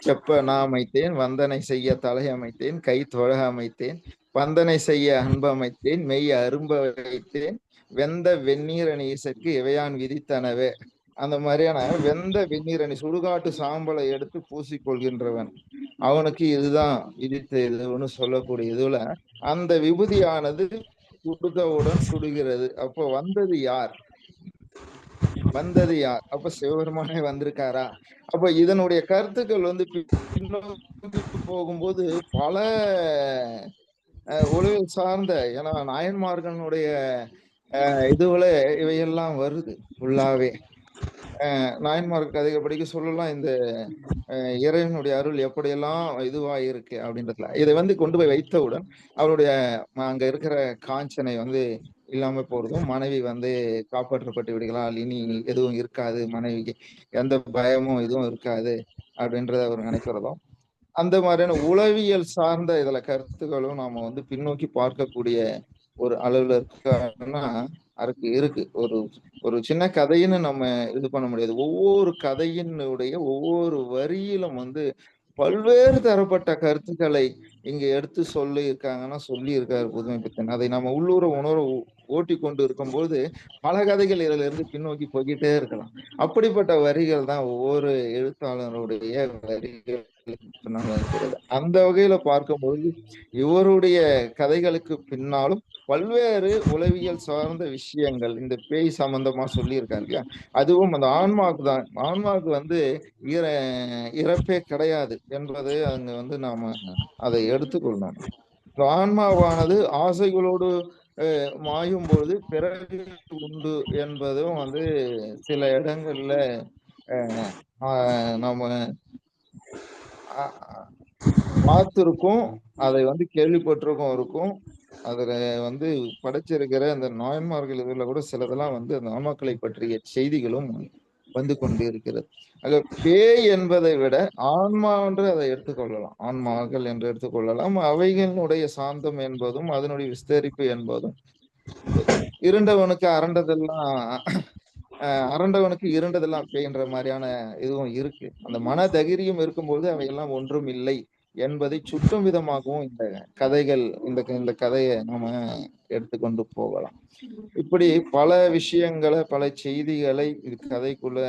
செப்ப நான் அமைத்தேன், வந்தனை செய்ய தலை அமைத்தேன், கை தொழ அமைத்தேன், வந்தனை செய்ய அன்பு அமைத்தேன், மெய் அரும்ப வைத்தேன், வெந்த வெந்நீரணி ஈசற்கு இவையான் விதித்தனவே. அந்த மாதிரியான வெந்த வெந்நீரணி சுடுகாட்டு சாம்பலை எடுத்து பூசிக்கொள்கின்றவன் அவனுக்கு இதுதான் விதித்த இதுன்னு சொல்லக்கூடிய இதுல அந்த விபூதியானது சுடுதவுடன் சுடுகிறது. அப்போ வந்தது யார்? அப்ப சிவபெருமானே வந்திருக்காரா? அப்ப இதனுடைய கருத்துக்கள் போகும்போது பல உளவியல் சார்ந்த, ஏன்னா நாயன்மார்களுடைய இதுல இவையெல்லாம் வருது ஃபுல்லாவே. நாயன்மார்க்கு கதையை படிக்க சொல்லலாம் இந்த இறைவனுடைய அருள் எப்படியெல்லாம் இதுவாயிருக்கு அப்படின்றதுல இதை கொண்டு போய் வைத்தவுடன் அவருடைய அங்க இருக்கிற காஞ்சனை இல்லாம போறதும், மனைவி காப்பாற்றப்பட்டு விடுகளால் இனி எதுவும் இருக்காது, மனைவிக்கு எந்த பயமும் எதுவும் இருக்காது அப்படின்றத அவர் நினைக்கிறதும், அந்த மாதிரியான உளவியல் சார்ந்த இதுல கருத்துக்களும் நாம பின்னோக்கி பார்க்கக்கூடிய ஒரு அளவுல இருக்காருன்னா அதுக்கு இருக்கு. ஒரு சின்ன கதைன்னு நம்ம இது பண்ண முடியாது. ஒவ்வொரு கதையினுடைய ஒவ்வொரு வரியிலும் பல்வேறு தரப்பட்ட கருத்துக்களை இங்க எடுத்து சொல்லி இருக்காரு புதுமை பித்தன். அதை நம்ம உள்ளூர உணர்வு ஓட்டி கொண்டு இருக்கும்போது பல கதைகள் இதுல இருந்து பின்னோக்கி போய்கிட்டே இருக்கலாம். அப்படிப்பட்ட வரிகள் தான் ஒவ்வொரு எழுத்தாளருடைய வரிகள் இருக்கிறது. அந்த வகையில பார்க்கும்போது இவருடைய கதைகளுக்கு பின்னாலும் பல்வேறு உளவியல் சார்ந்த விஷயங்கள் இந்த பேய் சம்பந்தமா சொல்லி இருக்காரு இல்லையா, அதுவும் அந்த ஆன்மாவுக்கு இறப்பே கிடையாது என்பதை அங்க நாம அதை எடுத்துக்கொள்ளணும். ஆன்மாவானது ஆசைகளோடு மாயும் பொழுது பிறகு உண்டு என்பதும் சில இடங்கள்ல நம்ம பார்த்திருக்கோம், அதை கேள்விப்பட்டிருக்கோம் இருக்கும். அதுல படைச்சிருக்கிற அந்த நாயன்மார்கள் இதுல கூட சிலதெல்லாம் அந்த ஆன்மாக்களை பற்றிய செய்திகளும் கொண்டு இருக்கிறது. ஆக பேய் என்பதை விட ஆன்மா என்று அதை எடுத்துக்கொள்ளலாம், ஆன்மாக்கள் என்று எடுத்துக்கொள்ளலாம். அவைகளுடைய சாந்தம் என்பதும் அதனுடைய விஸ்தரிப்பு என்பதும் இருண்டவனுக்கு இருண்டதெல்லாம் பேய்ன்ற மாதிரியான இதுவும் இருக்கு. அந்த மன தைரியம் இருக்கும்போது அவையெல்லாம் ஒன்றும் இல்லை என்பதை சுட்டும் விதமாகவும் இந்த கதைகள் இந்த கதையை நாம எடுத்துக்கொண்டு போகலாம். இப்படி பல விஷயங்களை பல செய்திகளை இது கதைக்குள்ள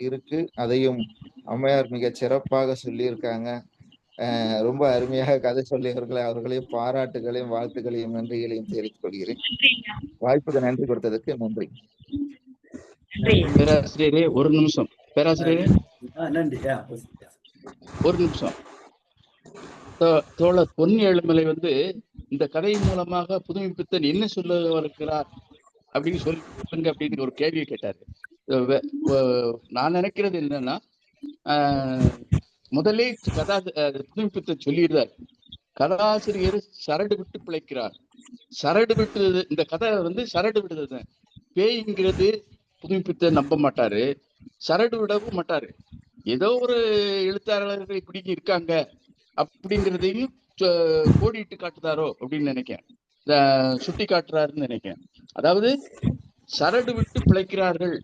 இருக்கு. அதையும் அம்மையார் மிக சிறப்பாக சொல்லியிருக்காங்க. ரொம்ப அருமையாக கதை சொல்லியவர்களை அவர்களையும் பாராட்டுகளையும் வாழ்த்துக்களையும் நன்றிகளையும் தெரிவித்துக் கொள்கிறேன். வாய்ப்புக்கு நன்றி கொடுத்ததுக்கு நன்றி. பேராசிரியரே ஒரு நிமிஷம். பேராசிரியரே நன்றி. ஒரு நிமிஷம். தோழர் பொன் ஏழுமலை வந்து இந்த கதை மூலமாக புதுமைப்பித்தன் என்ன சொல்ல வருகிறார் அப்படின்னு சொல்லுங்க அப்படின்னு ஒரு கேள்வியை கேட்டாரு. நான் நினைக்கிறது என்னன்னா, முதலே புதுமைப்பித்தன் சொல்லிடுறார், கதாசிரியர் சரடு விட்டு பிழைக்கிறார். சரடு விட்டு இந்த கதை வந்து சரடு விடுறது. பேய்ங்கிறது புதுமைப்பித்தன் நம்ப மாட்டாரு, சரடு விடவும் மாட்டாரு. ஏதோ ஒரு எழுத்தாளர்கள் இப்படி இருக்காங்க அப்படிங்கிறதையும் கோடிட்டு காட்டுதாரோ அப்படின்னு நினைக்கிறேன், சுட்டி காட்டுறாருன்னு நினைக்கிறேன். அதாவது சரடு விட்டு பிழைக்கிறார்கள்,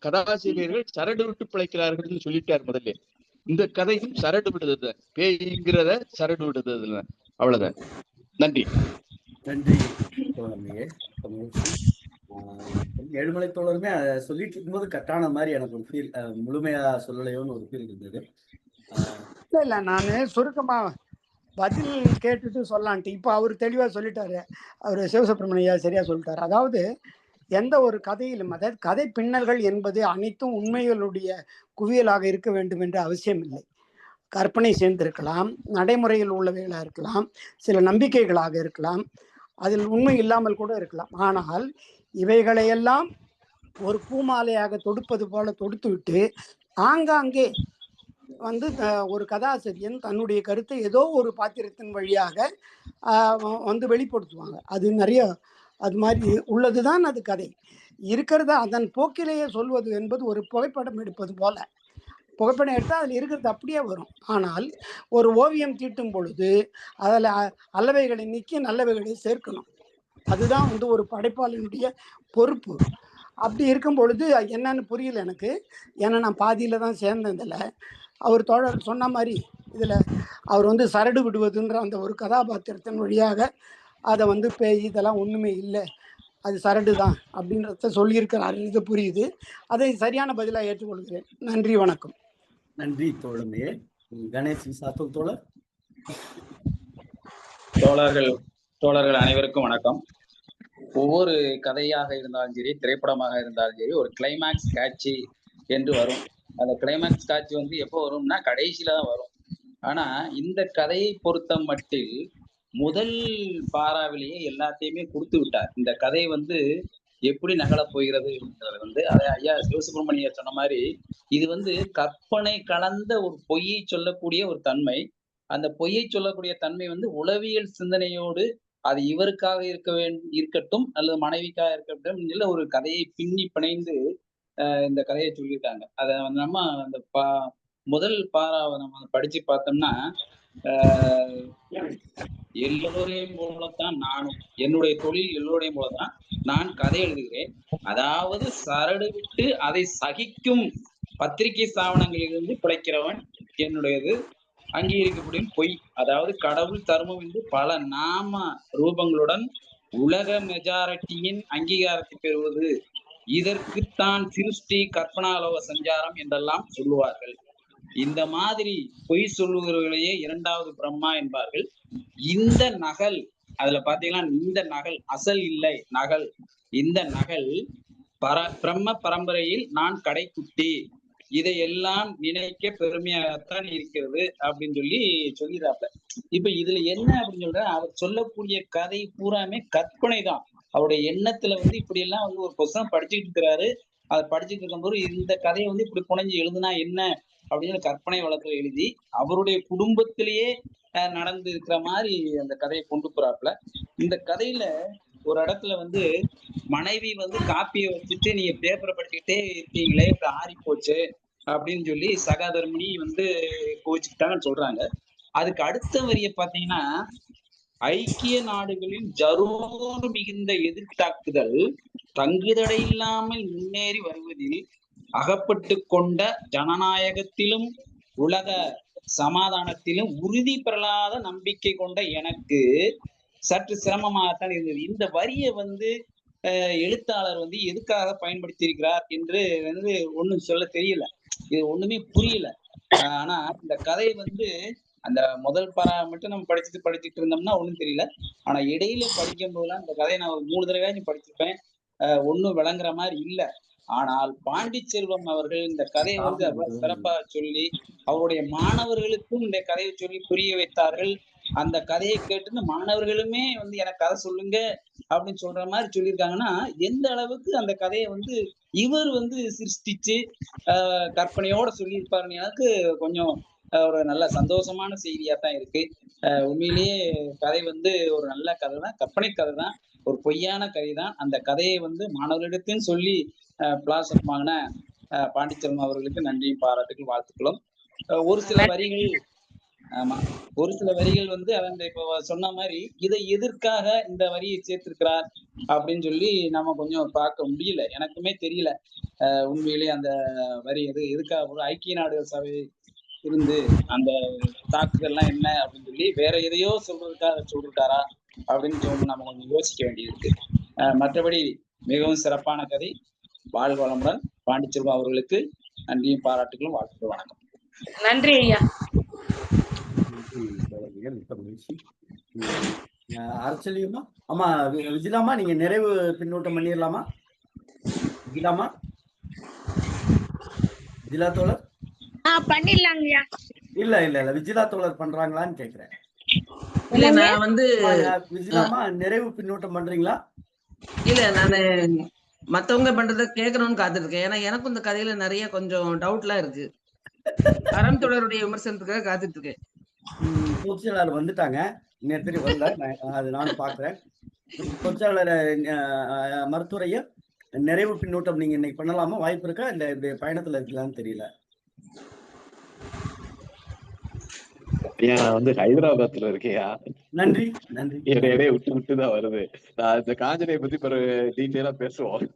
கதாசிரியர்கள் சரடு விட்டு பிழைக்கிறார்கள் சொல்லிட்டார் முதல்ல. இந்த கதையும் சரடு விடுறது, பேய்ங்கிறத சரடு விடுறது. அவ்வளவுதான். நன்றி. நன்றி தோழமையே. ஏழுமலை தோழருமே சொல்லிட்டு இருக்கும்போது கட்டான மாதிரி எனக்கு ஒரு ஃபீல், முழுமையா சொல்லலையோன்னு ஒரு ஃபீல் இருந்தது. இல்லை நான் சுருக்கமா பதில் கேட்டுட்டு சொல்லலான்ட்டு இப்போ அவர் தெளிவாக சொல்லிட்டாரு. அவர் சிவசுப்ரமணியா சரியா சொல்லிட்டாரு. அதாவது எந்த ஒரு கதையிலும், அதாவது கதை பின்னல்கள் என்பது அனைத்தும் உண்மைகளுடைய குவியலாக இருக்க வேண்டும் என்ற அவசியம் இல்லை. கற்பனை சேர்ந்திருக்கலாம், நடைமுறையில் உள்ளவைகளாக இருக்கலாம், சில நம்பிக்கைகளாக இருக்கலாம், அதில் உண்மை இல்லாமல் கூட இருக்கலாம். ஆனால் இவைகளையெல்லாம் ஒரு பூமாலையாக தொடுப்பது போல தொடுத்து விட்டு ஆங்காங்கே வந்து ஒரு கதாசிரியன் தன்னுடைய கருத்தை ஏதோ ஒரு பாத்திரத்தின் வழியாக வந்து வெளிப்படுத்துவாங்க. அது நிறைய அது மாதிரி உள்ளதுதான் அது கதை. இருக்கிறத அதன் போக்கிலேயே சொல்வது என்பது ஒரு புகைப்படம் எடுப்பது போல. புகைப்படம் எடுத்தால் அதில் இருக்கிறது அப்படியே வரும். ஆனால் ஒரு ஓவியம் தீட்டும் பொழுது அதில் அல்லவைகளை நீக்கி நல்லவைகளை சேர்க்கணும். அதுதான் வந்து ஒரு படைப்பாளினுடைய பொறுப்பு. அப்படி இருக்கும் பொழுது என்னன்னு புரியல எனக்கு. ஏன்னா நான் பாதியில் தான் சேர்ந்தேன். இதில் அவர் தோழர் சொன்ன மாதிரி இதில் அவர் வந்து சரடு விடுவதுன்ற அந்த ஒரு கதாபாத்திரத்தின் வழியாக அதை வந்து பேய் இதெல்லாம் ஒன்றுமே இல்லை, அது சரடு தான் அப்படின்றத சொல்லியிருக்கிறார். இது புரியுது. அதை சரியான பதிலாக ஏற்றுக்கொள்கிறேன். நன்றி, வணக்கம். நன்றி தோழமையே. கணேஷ் சாத்தூர் தோழர். தோழர்கள் அனைவருக்கும் வணக்கம். ஒவ்வொரு கதையாக இருந்தாலும் சரி, திரைப்படமாக இருந்தாலும் சரி, ஒரு கிளைமேக்ஸ் காட்சி என்று வரும். அந்த கிளைமேக்ஸ் காட்சி வந்து எப்போ வரும்னா கடைசியில தான் வரும். ஆனா இந்த கதையை பொறுத்த மட்டில் முதல் பாராவிலேயே எல்லாத்தையுமே கொடுத்து விட்டார். இந்த கதை வந்து எப்படி நகலப் போகிறது வந்து அதை ஐயா சிவசுப்ரமணியர் சொன்ன மாதிரி இது வந்து கற்பனை கலந்த ஒரு பொய்யை சொல்லக்கூடிய ஒரு தன்மை. அந்த பொய்யை சொல்லக்கூடிய தன்மை வந்து உளவியல் சிந்தனையோடு அது இவருக்காக இருக்கட்டும் அல்லது மனைவிக்காக இருக்கட்டும் இல்ல ஒரு கதையை பின்னி பிணைந்து இந்த கதையை சொல்லியிருக்காங்க. அதை வந்து நம்ம அந்த முதல் பாராவை நம்ம படிச்சு பார்த்தோம்னா எல்லோரையும் போலத்தான் நானும், என்னுடைய தொழில் எல்லோரையும் போலதான் நான் கதை எழுதுகிறேன். அதாவது சரடு விட்டு அதை சகிக்கும் பத்திரிகை ஸ்தாபனங்களிலிருந்து பிழைக்கிறவன் என்னுடையது அங்கீகரிக்கக்கூடிய பொய். அதாவது கடவுள் தர்மம் என்று பல நாம ரூபங்களுடன் உலக மெஜாரிட்டியின் அங்கீகாரத்தை பெறுவது, இதற்குத்தான் சிருஷ்டி கற்பனாலோக சஞ்சாரம் என்றெல்லாம் சொல்லுவார்கள். இந்த மாதிரி பொய் சொல்லுகிறவர்களையே இரண்டாவது பிரம்மா என்பார்கள். இந்த நகல் அதுல பாத்தீங்கன்னா இந்த நகல் அசல் இல்லை, நகல். இந்த நகல் பிரம்ம பரம்பரையில் நான் கடைக்குட்டி, இதையெல்லாம் நினைக்க பெருமையாகத்தான் இருக்கிறது அப்படின்னு சொல்லிடுறாப்ல. இப்ப இதுல என்ன அப்படின்னு சொல்ற, அவர் சொல்லக்கூடிய கதை பூராமே கற்பனை தான். அவருடைய எண்ணத்துல வந்து இப்படி எல்லாம் வந்து ஒரு புத்தகம் படிச்சுட்டு இருக்கிறாரு. அதை படிச்சுட்டு இருக்கும்போது இந்த கதையை வந்து இப்படி புனைஞ்சு எழுதுனா என்ன அப்படின்னு கற்பனை வளத்துல எழுதி அவருடைய குடும்பத்திலேயே நடந்து இருக்கிற மாதிரி அந்த கதையை கொண்டு போறாப்புல. இந்த கதையில ஒரு இடத்துல வந்து மனைவி வந்து காப்பியை வச்சுட்டு நீங்க பேப்பரை படிச்சுக்கிட்டே இருக்கீங்களே இப்ப ஆறி போச்சு அப்படின்னு சொல்லி சகாதர்மினி வந்து கோச்சுக்கிட்டாங்கன்னு சொல்றாங்க. அதுக்கு அடுத்த வரிய பாத்தீங்கன்னா, ஐக்கிய நாடுகளில் ஜரூர் மிகுந்த எதிர்த்தாக்குதல் தங்குதடை இல்லாமல் முன்னேறி வருவதில் அகப்பட்டு கொண்ட ஜனநாயகத்திலும் உலக சமாதானத்திலும் உறுதி பெறலாத நம்பிக்கை கொண்ட எனக்கு சற்று சிரமமாகத்தான் இருந்தது. இந்த வரியை வந்து எழுத்தாளர் வந்து எதுக்காக பயன்படுத்தி இருக்கிறார் என்று வந்து ஒண்ணும் சொல்ல தெரியல, இது ஒண்ணுமே புரியல. ஆனா இந்த கதை வந்து அந்த முதல் பாரா மட்டும் நம்ம படிச்சுட்டு இருந்தோம்னா ஒண்ணும் தெரியல. ஆனா இடையில படிக்கும் போதுலாம் இந்த கதையை நான் ஒரு 3 தடவை படிச்சிருப்பேன், ஒண்ணும் விளங்குற மாதிரி இல்லை. ஆனால் பாண்டிச்செல்வம் அவர்கள் இந்த கதையை வந்து அவ்வளவு சிறப்பா சொல்லி அவருடைய மாணவர்களுக்கும் இந்த கதையை சொல்லி புரிய வைத்தார்கள். அந்த கதையை கேட்டு மாணவர்களுமே வந்து எனக்கு கதை சொல்லுங்க அப்படின்னு சொல்ற மாதிரி சொல்லியிருக்காங்கன்னா, எந்த அளவுக்கு அந்த கதையை வந்து இவர் வந்து சிருஷ்டிச்சு கற்பனையோட சொல்லியிருப்பாருன்னு எனக்கு கொஞ்சம் ஒரு நல்ல சந்தோஷமான செய்தியா தான் இருக்கு. உண்மையிலேயே கதை வந்து ஒரு நல்ல கதை தான், கற்பனை கதை தான், ஒரு பொய்யான கதை தான். அந்த கதையை வந்து மாணவர்களிடத்தையும் சொல்லி பிளாஸ்அப் வாங்கின பாண்டிச்செல்வம் அவர்களுக்கு நன்றியும் பாராட்டுகள் வாழ்த்துக்களும். ஒரு சில வரிகள் ஆமா ஒரு சில வரிகள் வந்து அவங்க இப்போ சொன்ன மாதிரி இதை எதற்காக இந்த வரியை சேர்த்திருக்கிறார் அப்படின்னு சொல்லி நம்ம கொஞ்சம் பார்க்க முடியல, எனக்குமே தெரியல. உண்மையிலேயே அந்த வரி எதுக்காக ஒரு ஐக்கிய நாடுகள் சபை இருந்து அந்த தாக்குதல்லாம் என்ன அப்படின்னு சொல்லி வேற எதையோ சொல்றதுக்காக சொல்லிருக்காரா அப்படின்னு நம்ம கொஞ்சம் யோசிக்க வேண்டியிருக்கு. மற்றபடி மிகவும் சிறப்பான கதை. வாழ்க வளமுடன். பாண்டிச்செல்வம் அவர்களுக்கு நன்றியும் பாராட்டுகளும் வாழ்த்துக்கள். வணக்கம். நன்றி ஐயா. மிக்க மகிழ்ச்சி. அரசலியம்மா, ஆமா விஜிலாமா, நீங்க நிறைவு பின்னூட்டம் பண்ணிடலாமா? விஜிலாமா, விஜிலா தோழர் பண்ணிடலாங்கய்யா. இல்ல இல்ல இல்ல விஜிலா தோழர் பண்றாங்களான்னு கேக்குறேன். இல்ல நான் வந்து விஜிலாமா நிறைவு பின்னூட்டம் பண்றீங்களா? இல்ல நானு மத்தவங்க பண்றத கேட்கணும்னு காத்துட்டு இருக்கேன். ஏன்னா எனக்கும் இந்த கதையில நிறைய கொஞ்சம் டவுட்லாம் இருக்கு. அறம் தொடருடைய விமர்சனத்துக்காக காத்துட்டு இருக்கேன். பொதுச்செயலாளர் வந்துட்டாங்க, நேற்று வரல, அது நானும் பாக்குறேன். பொதுச்செயலாளர் மருத்துவரையா நிறைவு பின்னூட்டம் நீங்க இன்னைக்கு பண்ணலாமா? வாய்ப்பு இருக்கா? இல்ல இப்படி பயணத்துல இருக்கலாம்னு தெரியல. நான் வந்து ஹைதராபாத்ல இருக்கேயா. நன்றி நன்றி. இடையிடையே விட்டு விட்டுதான் வருது. நான் இந்த காஞ்சனை பத்தி பிறகு டீட்டெயிலா பேசுவோம்.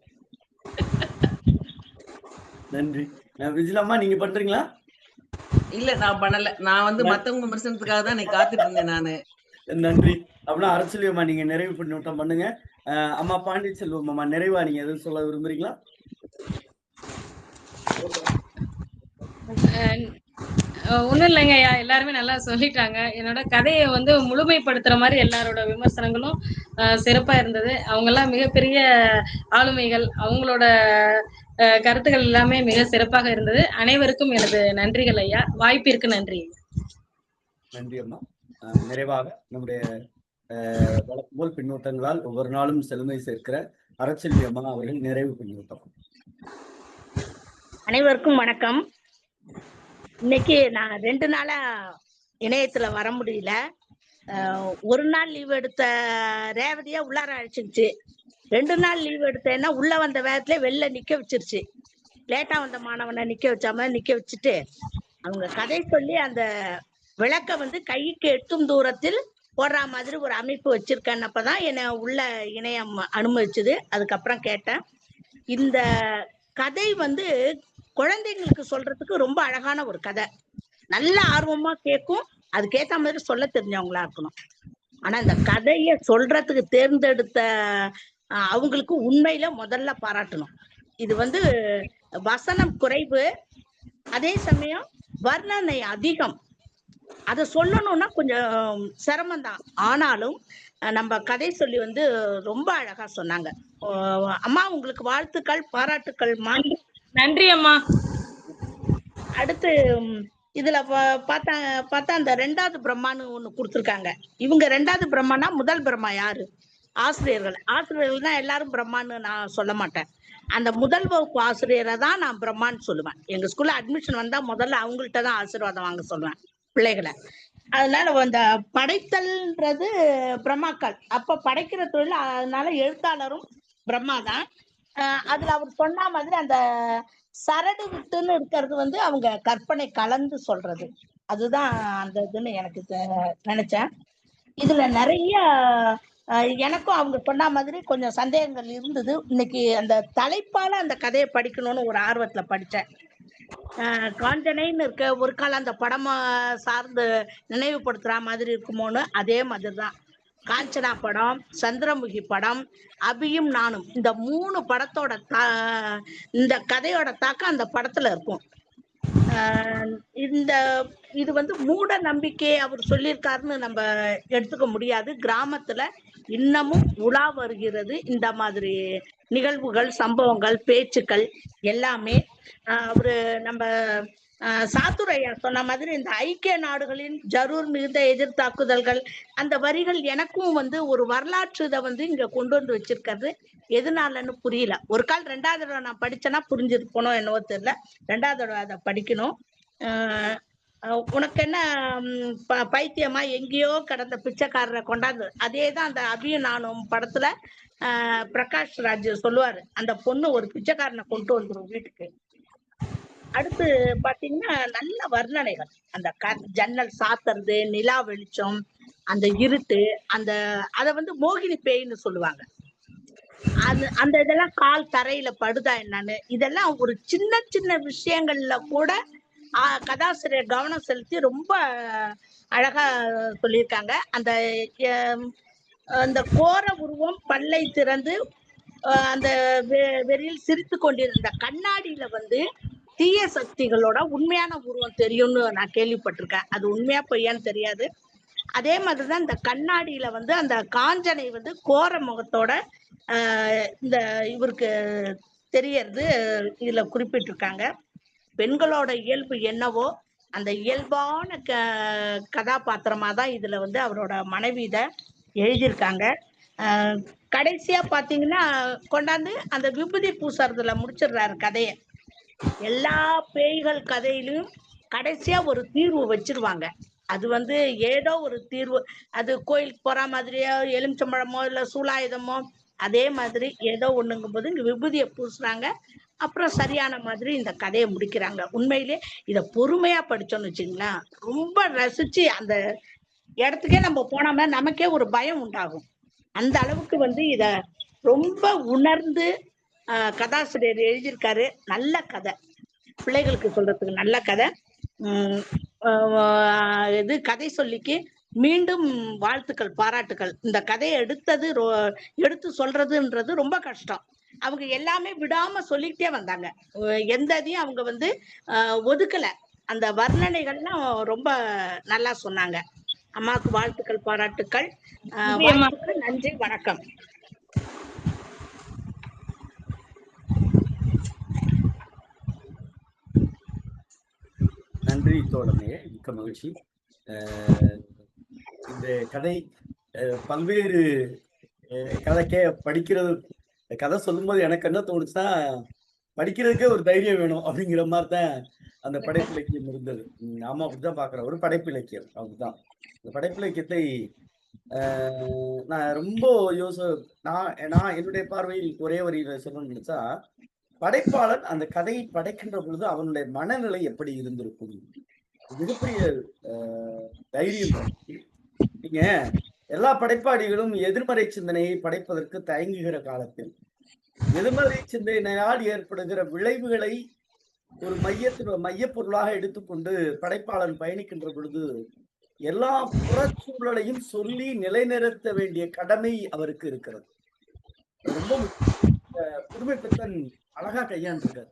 நன்றி. விஜிலாமா, நீங்க பண்றீங்களா? இல்ல நான் பண்ணல. நான் வந்து மத்தவங்க விமர்சனத்துக்காக தான் நீ காத்துட்டு இருந்தேன் நானு. நன்றி. அப்படின்னா அரசியல்மா நீங்க நிறைவு பின்னூட்டம் பண்ணுங்க. அம்மா பாண்டிச்செல்வம் அம்மா, நிறைவா நீங்க எதுவும் சொல்ல விரும்புறீங்களா? ஒண்ணும் இல்லைங்க ஐயா, எல்லாருமே நல்லா சொல்லிட்டாங்க. என்னோட கதையை வந்து முழுமைப்படுத்துற மாதிரி எல்லாரோட விமர்சனங்களும் சிறப்பா இருந்தது. அவங்க எல்லாம் மிகப்பெரிய ஆளுமைகள், அவங்களோட கருத்துக்கள் எல்லாமே மிக சிறப்பாக இருந்தது. அனைவருக்கும் எனது நன்றிகள் ஐயா. வாய்ப்பிற்கு நன்றி. நன்றி அம்மா. நிறைவாக நம்முடைய வழக்கம் போல் பின்னூட்டங்களால் ஒவ்வொரு நாளும் செழுமை சேர்க்கிற அரசெல்வி அம்மா அவர்கள் நிறைவு பின்னூட்டம். அனைவருக்கும் வணக்கம். இன்னைக்கு நான் 2 நாளா இணையத்துல வர முடியல. ஒரு நாள் லீவ் எடுத்த ரேவதியா உள்ளார அழைச்சிருச்சு. 2 நாள் லீவ் எடுத்தேன்னா உள்ள வந்த வேகத்துல வெளில நிக்க வச்சிருச்சு. லேட்டா வந்த மாணவனை நிக்க வச்சாம நிக்க வச்சுட்டு அவங்க கதை சொல்லி அந்த விளக்க வந்து கைக்கு எட்டும் தூரத்தில் போடுற மாதிரி ஒரு அமைப்பு வச்சிருக்கேன்னப்பதான் என்னை உள்ள இணையம் அனுமதிச்சுது. அதுக்கப்புறம் கேட்டேன். இந்த கதை வந்து குழந்தைங்களுக்கு சொல்றதுக்கு ரொம்ப அழகான ஒரு கதை. நல்ல ஆர்வமா கேட்கும், அதுக்கேத்த மாதிரி சொல்ல தெரிஞ்சவங்களா இருக்கணும். ஆனா இந்த கதைய சொல்றதுக்கு தேர்ந்தெடுத்த அவங்களுக்கு உண்மையில முதல்ல பாராட்டணும். இது வந்து வசனம் குறைவு, அதே சமயம் வர்ணனை அதிகம். அதை சொல்லணும்னா கொஞ்சம் சிரமம்தான். ஆனாலும் நம்ம கதை சொல்லி வந்து ரொம்ப அழகா சொன்னாங்க. அம்மா உங்களுக்கு வாழ்த்துக்கள், பாராட்டுக்கள். நன்றி அம்மா. அடுத்து இதுல பார்த்தா அந்த 2வது பிரம்மான்னு ஒண்ணு கொடுத்துருக்காங்க. இவங்க 2வது பிரம்மானா முதல் பிரம்மா யாரு? ஆசிரியர்கள் தான் எல்லாரும் பிரம்மான்னு நான் சொல்ல மாட்டேன். அந்த முதல் வகுப்பு ஆசிரியரை தான் நான் பிரம்மான்னு சொல்லுவேன். எங்க ஸ்கூல்ல அட்மிஷன் வந்தா முதல்ல அவங்கள்ட்ட தான் ஆசீர்வாதம் வாங்க சொல்லுவேன் பிள்ளைகளை. அதனால அந்த படைத்தல்ன்றது பிரம்மாக்கள். அப்ப படைக்கிற தொழில், அதனால எழுத்தாளரும் பிரம்மா தான். அதுல அவர் சொன்ன மாதிரி அந்த சரடு விட்டுன்னு இருக்கிறது வந்து அவங்க கற்பனை கலந்து சொல்றது, அதுதான் அந்த இதுன்னு எனக்கு நினைச்சேன். இதுல நிறைய எனக்கும் அவங்க சொன்ன மாதிரி கொஞ்சம் சந்தேகங்கள் இருந்தது. இன்னைக்கு அந்த தலைப்பால அந்த கதையை படிக்கணும்னு ஒரு ஆர்வத்துல படிச்சேன். காஞ்சனைன்னு இருக்க ஒரு காலம் அந்த படமா சார்ந்து நினைவுபடுத்துற மாதிரி இருக்குமோன்னு. அதே மாதிரிதான் காஞ்சனா படம், சந்திரமுகி படம், அபியும் நானும், இந்த 3 படத்தோட இந்த கதையோட தாக்கம் அந்த படத்துல இருக்கும். இது வந்து மூட நம்பிக்கை அவர் சொல்லியிருக்காருன்னு நம்ம எடுத்துக்க முடியாது. கிராமத்துல இன்னமும் உலா வருகிறது இந்த மாதிரி நிகழ்வுகள், சம்பவங்கள், பேச்சுக்கள் எல்லாமே. அவரு நம்ம சாத்துரையா சொன்ன மாதிரி இந்த ஐக்கிய நாடுகளின் ஜரூர் மிகுந்த எதிர்த்தாக்குதல்கள் அந்த வரிகள் எனக்கும் ஒரு வரலாற்று இதை இங்க கொண்டு வந்து வச்சிருக்கிறது எதனாலன்னு புரியல. ஒரு கால் 2வது தடவை நான் படிச்சேன்னா புரிஞ்சிருக்கணும் என்னவோ தெரியல. 2வது தடவை அதை படிக்கணும். உனக்கு என்ன பைத்தியமா எங்கேயோ கடந்த பிச்சைக்காரரை கொண்டாந்து அதேதான் அந்த அபியும் நானும் படத்துல பிரகாஷ் ராஜ் சொல்லுவாரு, அந்த பொண்ணு ஒரு பிச்சைக்காரனை கொண்டு வந்துரும் வீட்டுக்கு. அடுத்து பாத்தீங்கன்னா நல்ல வர்ணனைகள், அந்த ஜன்னல் சாத்துறது, நிலா வெளிச்சம், அந்த இருட்டு, அத மோகினி பேய்ன்னு சொல்லுவாங்க. அந்த இதெல்லாம் கால் தரையில படுதா என்னன்னு, இதெல்லாம் ஒரு சின்ன சின்ன விஷயங்கள்ல கூட கதாசிரியர் கவனம் செலுத்தி ரொம்ப அழகா சொல்லியிருக்காங்க. அந்த கோர உருவம் பல்லை திறந்து அந்த வெறியில் சிரித்து கொண்டிருந்த கண்ணாடியில தீய சக்திகளோட உண்மையான உருவம் தெரியும்னு நான் கேள்விப்பட்டிருக்கேன். அது உண்மையா பொய்யான்னு தெரியாது. அதே மாதிரிதான் இந்த கண்ணாடியில அந்த காஞ்சனை கோர முகத்தோட இந்த இவருக்கு தெரியறது இதுல குறிப்பிட்டிருக்காங்க. பெண்களோட இயல்பு என்னவோ அந்த இயல்பான கதாபாத்திரமா தான் இதுல அவரோட மனைவி இத எழுதியிருக்காங்க. கடைசியா பாத்தீங்கன்னா கொண்டாந்து அந்த விபூதி பூசறதுல முடிச்சிடுறாரு கதைய. எல்லா பேய்கள் கதையிலும் கடைசியா ஒரு தீர்வு வச்சிருவாங்க. அது ஏதோ ஒரு தீர்வு, அது கோயிலுக்கு போற மாதிரியோ எலுமிச்சம்பழமோ இல்ல சூலாயுதமோ அதே மாதிரி ஏதோ ஒண்ணுங்கும் போது இங்க விபூதியை பூசுறாங்க. அப்புறம் சரியான மாதிரி இந்த கதையை முடிக்கிறாங்க. உண்மையிலே இத பொறுமையா படிச்சோம்னு வச்சுங்களேன், ரொம்ப ரசிச்சு அந்த இடத்துக்கே நம்ம போனோம்னா நமக்கே ஒரு பயம் உண்டாகும். அந்த அளவுக்கு இத ரொம்ப உணர்ந்து கதாசிரியர் எழுதியிருக்காரு. நல்ல கதை, பிள்ளைகளுக்கு சொல்றதுக்கு நல்ல கதை. இது கதை சொல்லிக்கு மீண்டும் வாழ்த்துக்கள், பாராட்டுக்கள். இந்த கதையை எடுத்து சொல்றதுன்றது ரொம்ப கஷ்டம். அவங்க எல்லாமே விடாம சொல்லிக்கிட்டே வந்தாங்க. எந்த இதையும் அவங்க ஒதுக்கல. அந்த வர்ணனைகள்லாம் ரொம்ப நல்லா சொன்னாங்க. அம்மாவுக்கு வாழ்த்துக்கள், பாராட்டுக்கள். நன்றி, வணக்கம். நன்றி தோழமே, மிக்க மகிழ்ச்சி. இந்த கதை பல்வேறு கதை படிக்கிறது, கதை சொல்லும்போது எனக்கு என்ன தோணுச்சுன்னா, படிக்கிறதுக்கே ஒரு தைரியம் வேணும் அப்படிங்கிற மாதிரி தான் அந்த படைப்பு இலக்கியம் இருந்தது. ஆமா, அப்படிதான் பாக்குறேன். ஒரு படைப்பு இலக்கியம் அப்படிதான். இந்த படைப்பு இலக்கியத்தை நான் ரொம்ப நான் என்னுடைய பார்வையில் ஒரே வரியில சொல்லணும்னு நினைச்சா, படைப்பாளன் அந்த கதையை படைக்கின்ற பொழுது அவனுடைய மனநிலை எப்படி இருந்திருக்கும், மிகப்பெரிய தைரியம். நீங்க எல்லா படைப்பாளிகளும் எதிர்மறை சிந்தனையை படைப்பதற்கு தயங்குகிற காலத்தில் எதிர்மறை சிந்தனையால் ஏற்படுகிற விளைவுகளை ஒரு மையப்பொருளாக எடுத்துக்கொண்டு படைப்பாளன் பயணிக்கின்ற பொழுது எல்லா புறச்சூழலையும் சொல்லி நிலைநிறுத்த வேண்டிய கடமை அவருக்கு இருக்கிறது. ரொம்ப புதுமை பித்தன் அழகா கையாண்டிருக்கார்.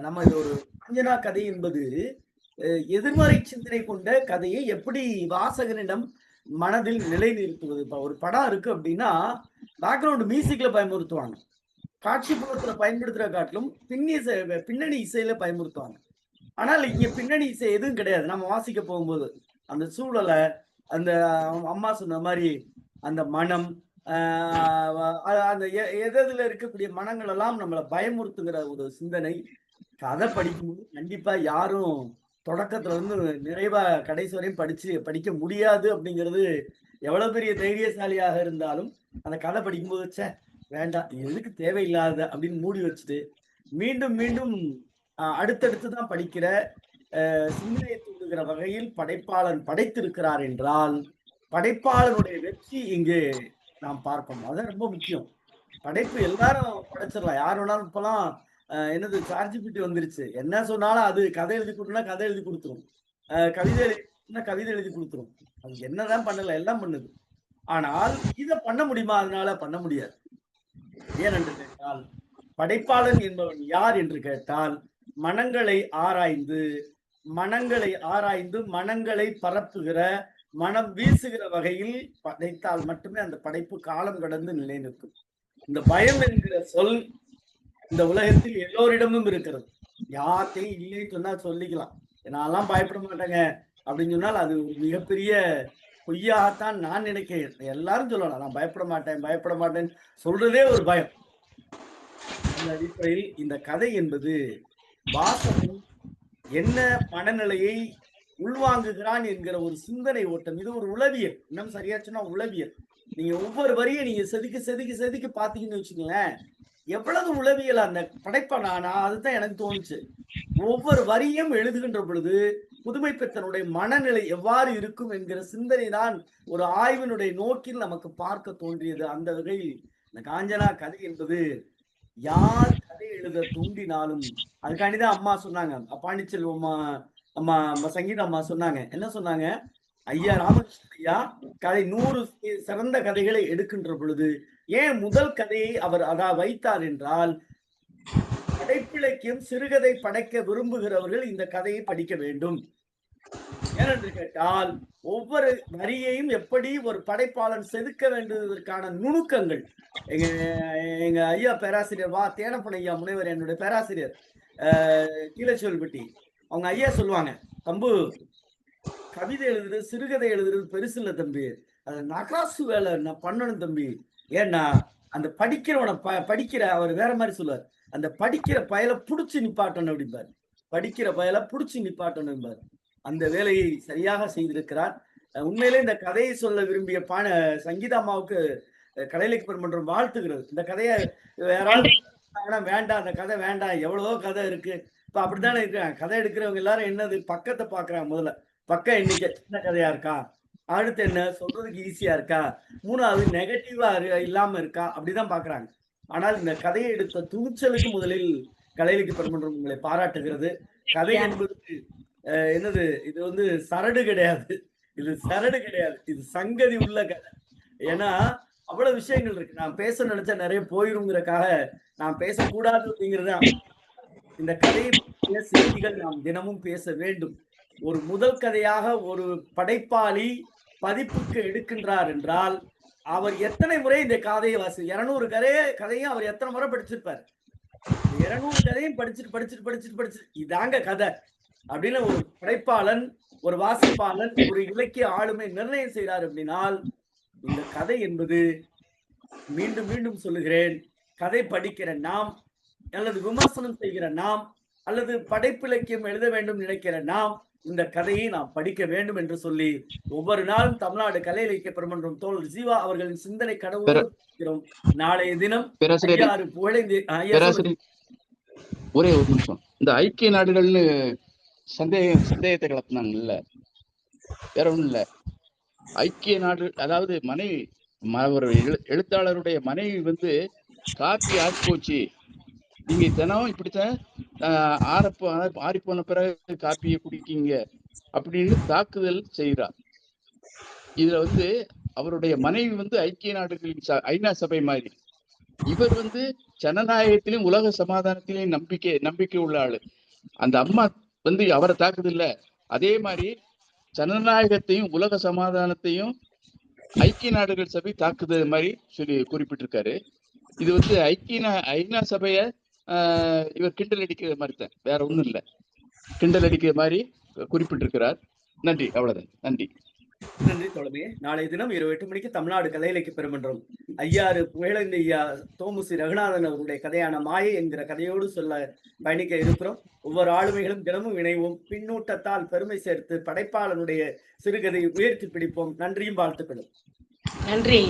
நம்ம இது ஒரு காஞ்சனா கதை என்பது எதிர்மறை சிந்தனை கொண்ட கதையை எப்படி வாசகனிடம் மனதில் நிலைநிறுத்துவது. இப்ப ஒரு படம் இருக்கு அப்படின்னா பேக்ரவுண்ட் மியூசிக்ல பயமுறுத்துவாங்க, காட்சி புலத்துல பயன்படுத்துற காட்டிலும் பின்னணி இசையில பயமுறுத்துவாங்க. ஆனால் இங்க பின்னணி இசை எதுவும் கிடையாது. நம்ம வாசிக்க போகும்போது அந்த சூழலை, அந்த அம்மா சொன்ன மாதிரி அந்த மனம், அந்த எதுல இருக்கக்கூடிய மனங்கள் எல்லாம் நம்மளை பயமுறுத்துங்கிற ஒரு சிந்தனை. கதை படிக்கும்போது கண்டிப்பா யாரும் தொடக்கத்துல இருந்து நிறைவா கடைசி வரையும் படிக்க முடியாது அப்படிங்கிறது எவ்வளவு பெரிய தைரியசாலியாக இருந்தாலும் அந்த கதை படிக்கும்போது சே வேண்டாம், எதுக்கு தேவையில்லாத அப்படின்னு மூடி வச்சுட்டு மீண்டும் மீண்டும் அடுத்தடுத்து தான் படிக்கிற சிந்தனையை தூண்டுகிற வகையில் படைப்பாளன் படைத்திருக்கிறார் என்றால் படைப்பாளனுடைய வெற்றி இங்கு நாம் பார்ப்போம். அதான் ரொம்ப முக்கியம். படைப்பு எல்லாரும் படைச்சிடலாம், யார் வேணாலும். இப்பெல்லாம் என்னது சார்ஜிபிட்டி வந்துருச்சு, என்ன சொன்னாலும் அது கதை எழுதி கொடுத்தா கதை எழுதி கொடுத்துரும், கவிதை எழுதினா கவிதை எழுதி கொடுத்துரும். அது என்னதான் பண்ணல, எல்லாம் பண்ணுது. ஆனால் இதை பண்ண முடியுமா? அதனால பண்ண முடியாது. ஏனென்று கேட்டால் படைப்பாளன் என்பவன் யார் என்று கேட்டால் மனங்களை ஆராய்ந்து மனங்களை பரப்புகிற மனம் வீசுகிற வகையில் படைத்தால் மட்டுமே அந்த படைப்பு காலம் கடந்து நிலைநிற்கும். இந்த பயம் என்கிற சொல் இந்த உலகத்தில் எல்லோரிடமும் இருக்கிறது. யார்கிட்டையும் இல்லைன்னு சொன்னா சொல்லிக்கலாம், நான்லாம் பயப்பட மாட்டேங்க அப்படின்னு சொன்னால் அது ஒரு மிகப்பெரிய பொய்யாகத்தான் நான் நினைக்கிறேன். எல்லாரும் சொல்லலாம் நான் பயப்பட மாட்டேன்னு சொல்றதே ஒரு பயம். அந்த அடிப்படையில் இந்த கதை என்பது வாசகன் என்ன மனநிலையை உள்வாங்குகிறான் என்கிற ஒரு சிந்தனை ஓட்டம். இது ஒரு உளவியல், இன்னும் சரியா சொன்னா உளவியல். நீங்க ஒவ்வொரு வரியை நீங்க செதுக்கி பாத்தீங்கன்னு வச்சுக்கோங்களேன், எவ்வளவு உளவியல் அந்த படைப்பை. நான் அதுதான் எனக்கு தோணுச்சு. ஒவ்வொரு வரியும் எழுதுகின்ற பொழுது புதுமை பித்தனுடைய மனநிலை எவ்வாறு இருக்கும் என்கிற சிந்தனை தான் ஒரு ஆய்வினுடைய நோக்கில் நமக்கு பார்க்க தோன்றியது. அந்த வகையில் இந்த காஞ்சனா கதை என்பது யார் கதை எழுத தூண்டினாலும், அதுக்காண்டிதான் அம்மா சொன்னாங்க, பாண்டிச்செல்வம் அம்மா சங்கீதா அம்மா சொன்னாங்க, என்ன சொன்னாங்க, ஐயா ராமகிருஷ்ணன் ஐயா கதை 100 சிறந்த கதைகளை எடுக்கின்ற பொழுது ஏன் முதல் கதையை அவர் வைத்தார் என்றால், படைப்பிலக்கியம் சிறுகதை படைக்க விரும்புகிறவர்கள் இந்த கதையை படிக்க வேண்டும். ஏனென்று கேட்டால் ஒவ்வொரு வரியையும் எப்படி ஒரு படைப்பாளன் செதுக்க வேண்டுவதற்கான நுணுக்கங்கள் எங்க ஐயா பேராசிரியர் தேனப்பன் ஐயா முனைவர், என்னுடைய பேராசிரியர் கீழச்சோல்பட்டி, அவங்க ஐயா சொல்லுவாங்க, தம்பு கவிதை எழுதுறது சிறுகதை எழுதுறது பெருசு இல்ல தம்பி, அது நகாசு வேலை நான் பண்ணணும் தம்பி. ஏன்னா அந்த படிக்கிறவனை படிக்கிற அவர் வேற மாதிரி சொல்லுவார், அந்த படிக்கிற பயலை புடிச்சு நிப்பாட்டணும் அப்படிம்பார், படிக்கிற பயலை புடிச்சு நிப்பாட்டணும் என்பார். அந்த வேலையை சரியாக செய்திருக்கிறார். உண்மையிலே இந்த கதையை சொல்ல விரும்பிய சங்கீதாமாவுக்கு கலையிலக்கிய பெருமன்றம் வாழ்த்துகிறது. இந்த கதையை யாராவது வேண்டாம், அந்த கதை வேண்டாம், எவ்வளவோ கதை இருக்கு. இப்ப அப்படித்தானே இருக்கிறாங்க கதை எடுக்கிறவங்க எல்லாரும். என்னது பக்கத்தை பாக்குறாங்க, முதல்ல பக்கம் எண்ணிக்கை சின்ன கதையா இருக்கா, அடுத்து என்ன சொல்றதுக்கு ஈஸியா இருக்கா, மூணாவது நெகட்டிவா இல்லாம இருக்கா, அப்படிதான் பாக்குறாங்க. ஆனால் இந்த கதையை எடுத்த துணிச்சலுக்கு முதலில் கலையிலக்கிய பெருமன்றம் உங்களை பாராட்டுகிறது. கதை என்பது என்னது, இது சரடு கிடையாது, இது சங்கதி உள்ள கதை. ஏன்னா அவ்வளவு விஷயங்கள் இருக்கு. நான் பேச நினைச்சா நிறைய போயிருங்கிறக்காக நான் பேசக்கூடாது அப்படிங்கிறது. இந்த கதையை பற்றிய செய்திகள் நாம் தினமும் பேச வேண்டும். ஒரு முதல் கதையாக ஒரு படைப்பாளி பதிப்புக்கு எடுக்கின்றார் என்றால் அவர் எத்தனை முறை இந்த கதையை 200 கதையும் அவர் எத்தனை முறை படிச்சிருப்பார். 200 கதையும் படிச்சுட்டு இதாங்க கதை அப்படின்னு ஒரு படைப்பாளன், ஒரு வாசிப்பாளன், ஒரு இலக்கிய ஆளுமை நிர்ணயம் செய்கிறார் அப்படின்னால், இந்த கதை என்பது, மீண்டும் மீண்டும் சொல்லுகிறேன், கதை படிக்கிற நாம் அல்லது விமர்சனம் செய்கிற நாம் அல்லது படைப்பிலக்கியம் எழுத வேண்டும் நினைக்கிற நாம் இந்த கதையை நாம் படிக்க வேண்டும் என்று சொல்லி ஒவ்வொரு நாளும் தமிழ்நாடு கலை இலக்கிய பெருமன்றம் தோழர் ஜீவா அவர்களின் சிந்தனை கடவுள். நாளைய தினம் ஒரே ஒரு நிமிஷம், இந்த ஐக்கிய நாடுகள்னு சந்தேகத்தை கிளப்பினாங்கல்ல, வேற ஒண்ணும் இல்ல. ஐக்கிய நாடு, அதாவது மனைவி, ஒரு எழுத்தாளருடைய மனைவி காப்பி ஆறி போச்சு, நீங்க தினம் இப்படித்தான் ஆறி போன பிறகு காப்பியை குடிக்கீங்க அப்படின்னு தாக்குதல் செய்கிறார். இதுல அவருடைய மனைவி ஐக்கிய நாடுகளின் ஐநா சபை மாதிரி, இவர் ஜனநாயகத்திலும் உலக சமாதானத்திலையும் நம்பிக்கை உள்ள ஆளு. அந்த அம்மா அவரை தாக்குது இல்ல, அதே மாதிரி ஜனநாயகத்தையும் உலக சமாதானத்தையும் ஐக்கிய நாடுகள் சபை தாக்குதல் மாதிரி சொல்லி குறிப்பிட்டிருக்காரு. இது ஐநா சபைய இவர் கிண்டல் அடிக்கிற மாதிரி தான், வேற ஒண்ணும் இல்ல, கிண்டல் அடிக்கிற மாதிரி குறிப்பிட்டிருக்கிறார். நன்றி, அவ்வளவுதான். நன்றி தோழமையே. நாளைய தினம் இரவு 8 மணிக்கு தமிழ்நாடு கலை இலக்கிய பெருமன்றம் ஐயாறு புகழேந்தி ஐயா தோமுசி ரகுநாதன் அவருடைய கதையான மாயை என்கிற கதையோடு சொல்ல பயணிக்க இருக்கிறோம். ஒவ்வொரு ஆளுமைகளும் தினமும் இணைவோம், பின்னூட்டத்தால் பெருமை சேர்த்து படைப்பாளனுடைய சிறுகதையை உயர்த்தி பிடிப்போம். நன்றியும் வாழ்த்துக்களும். நன்றி.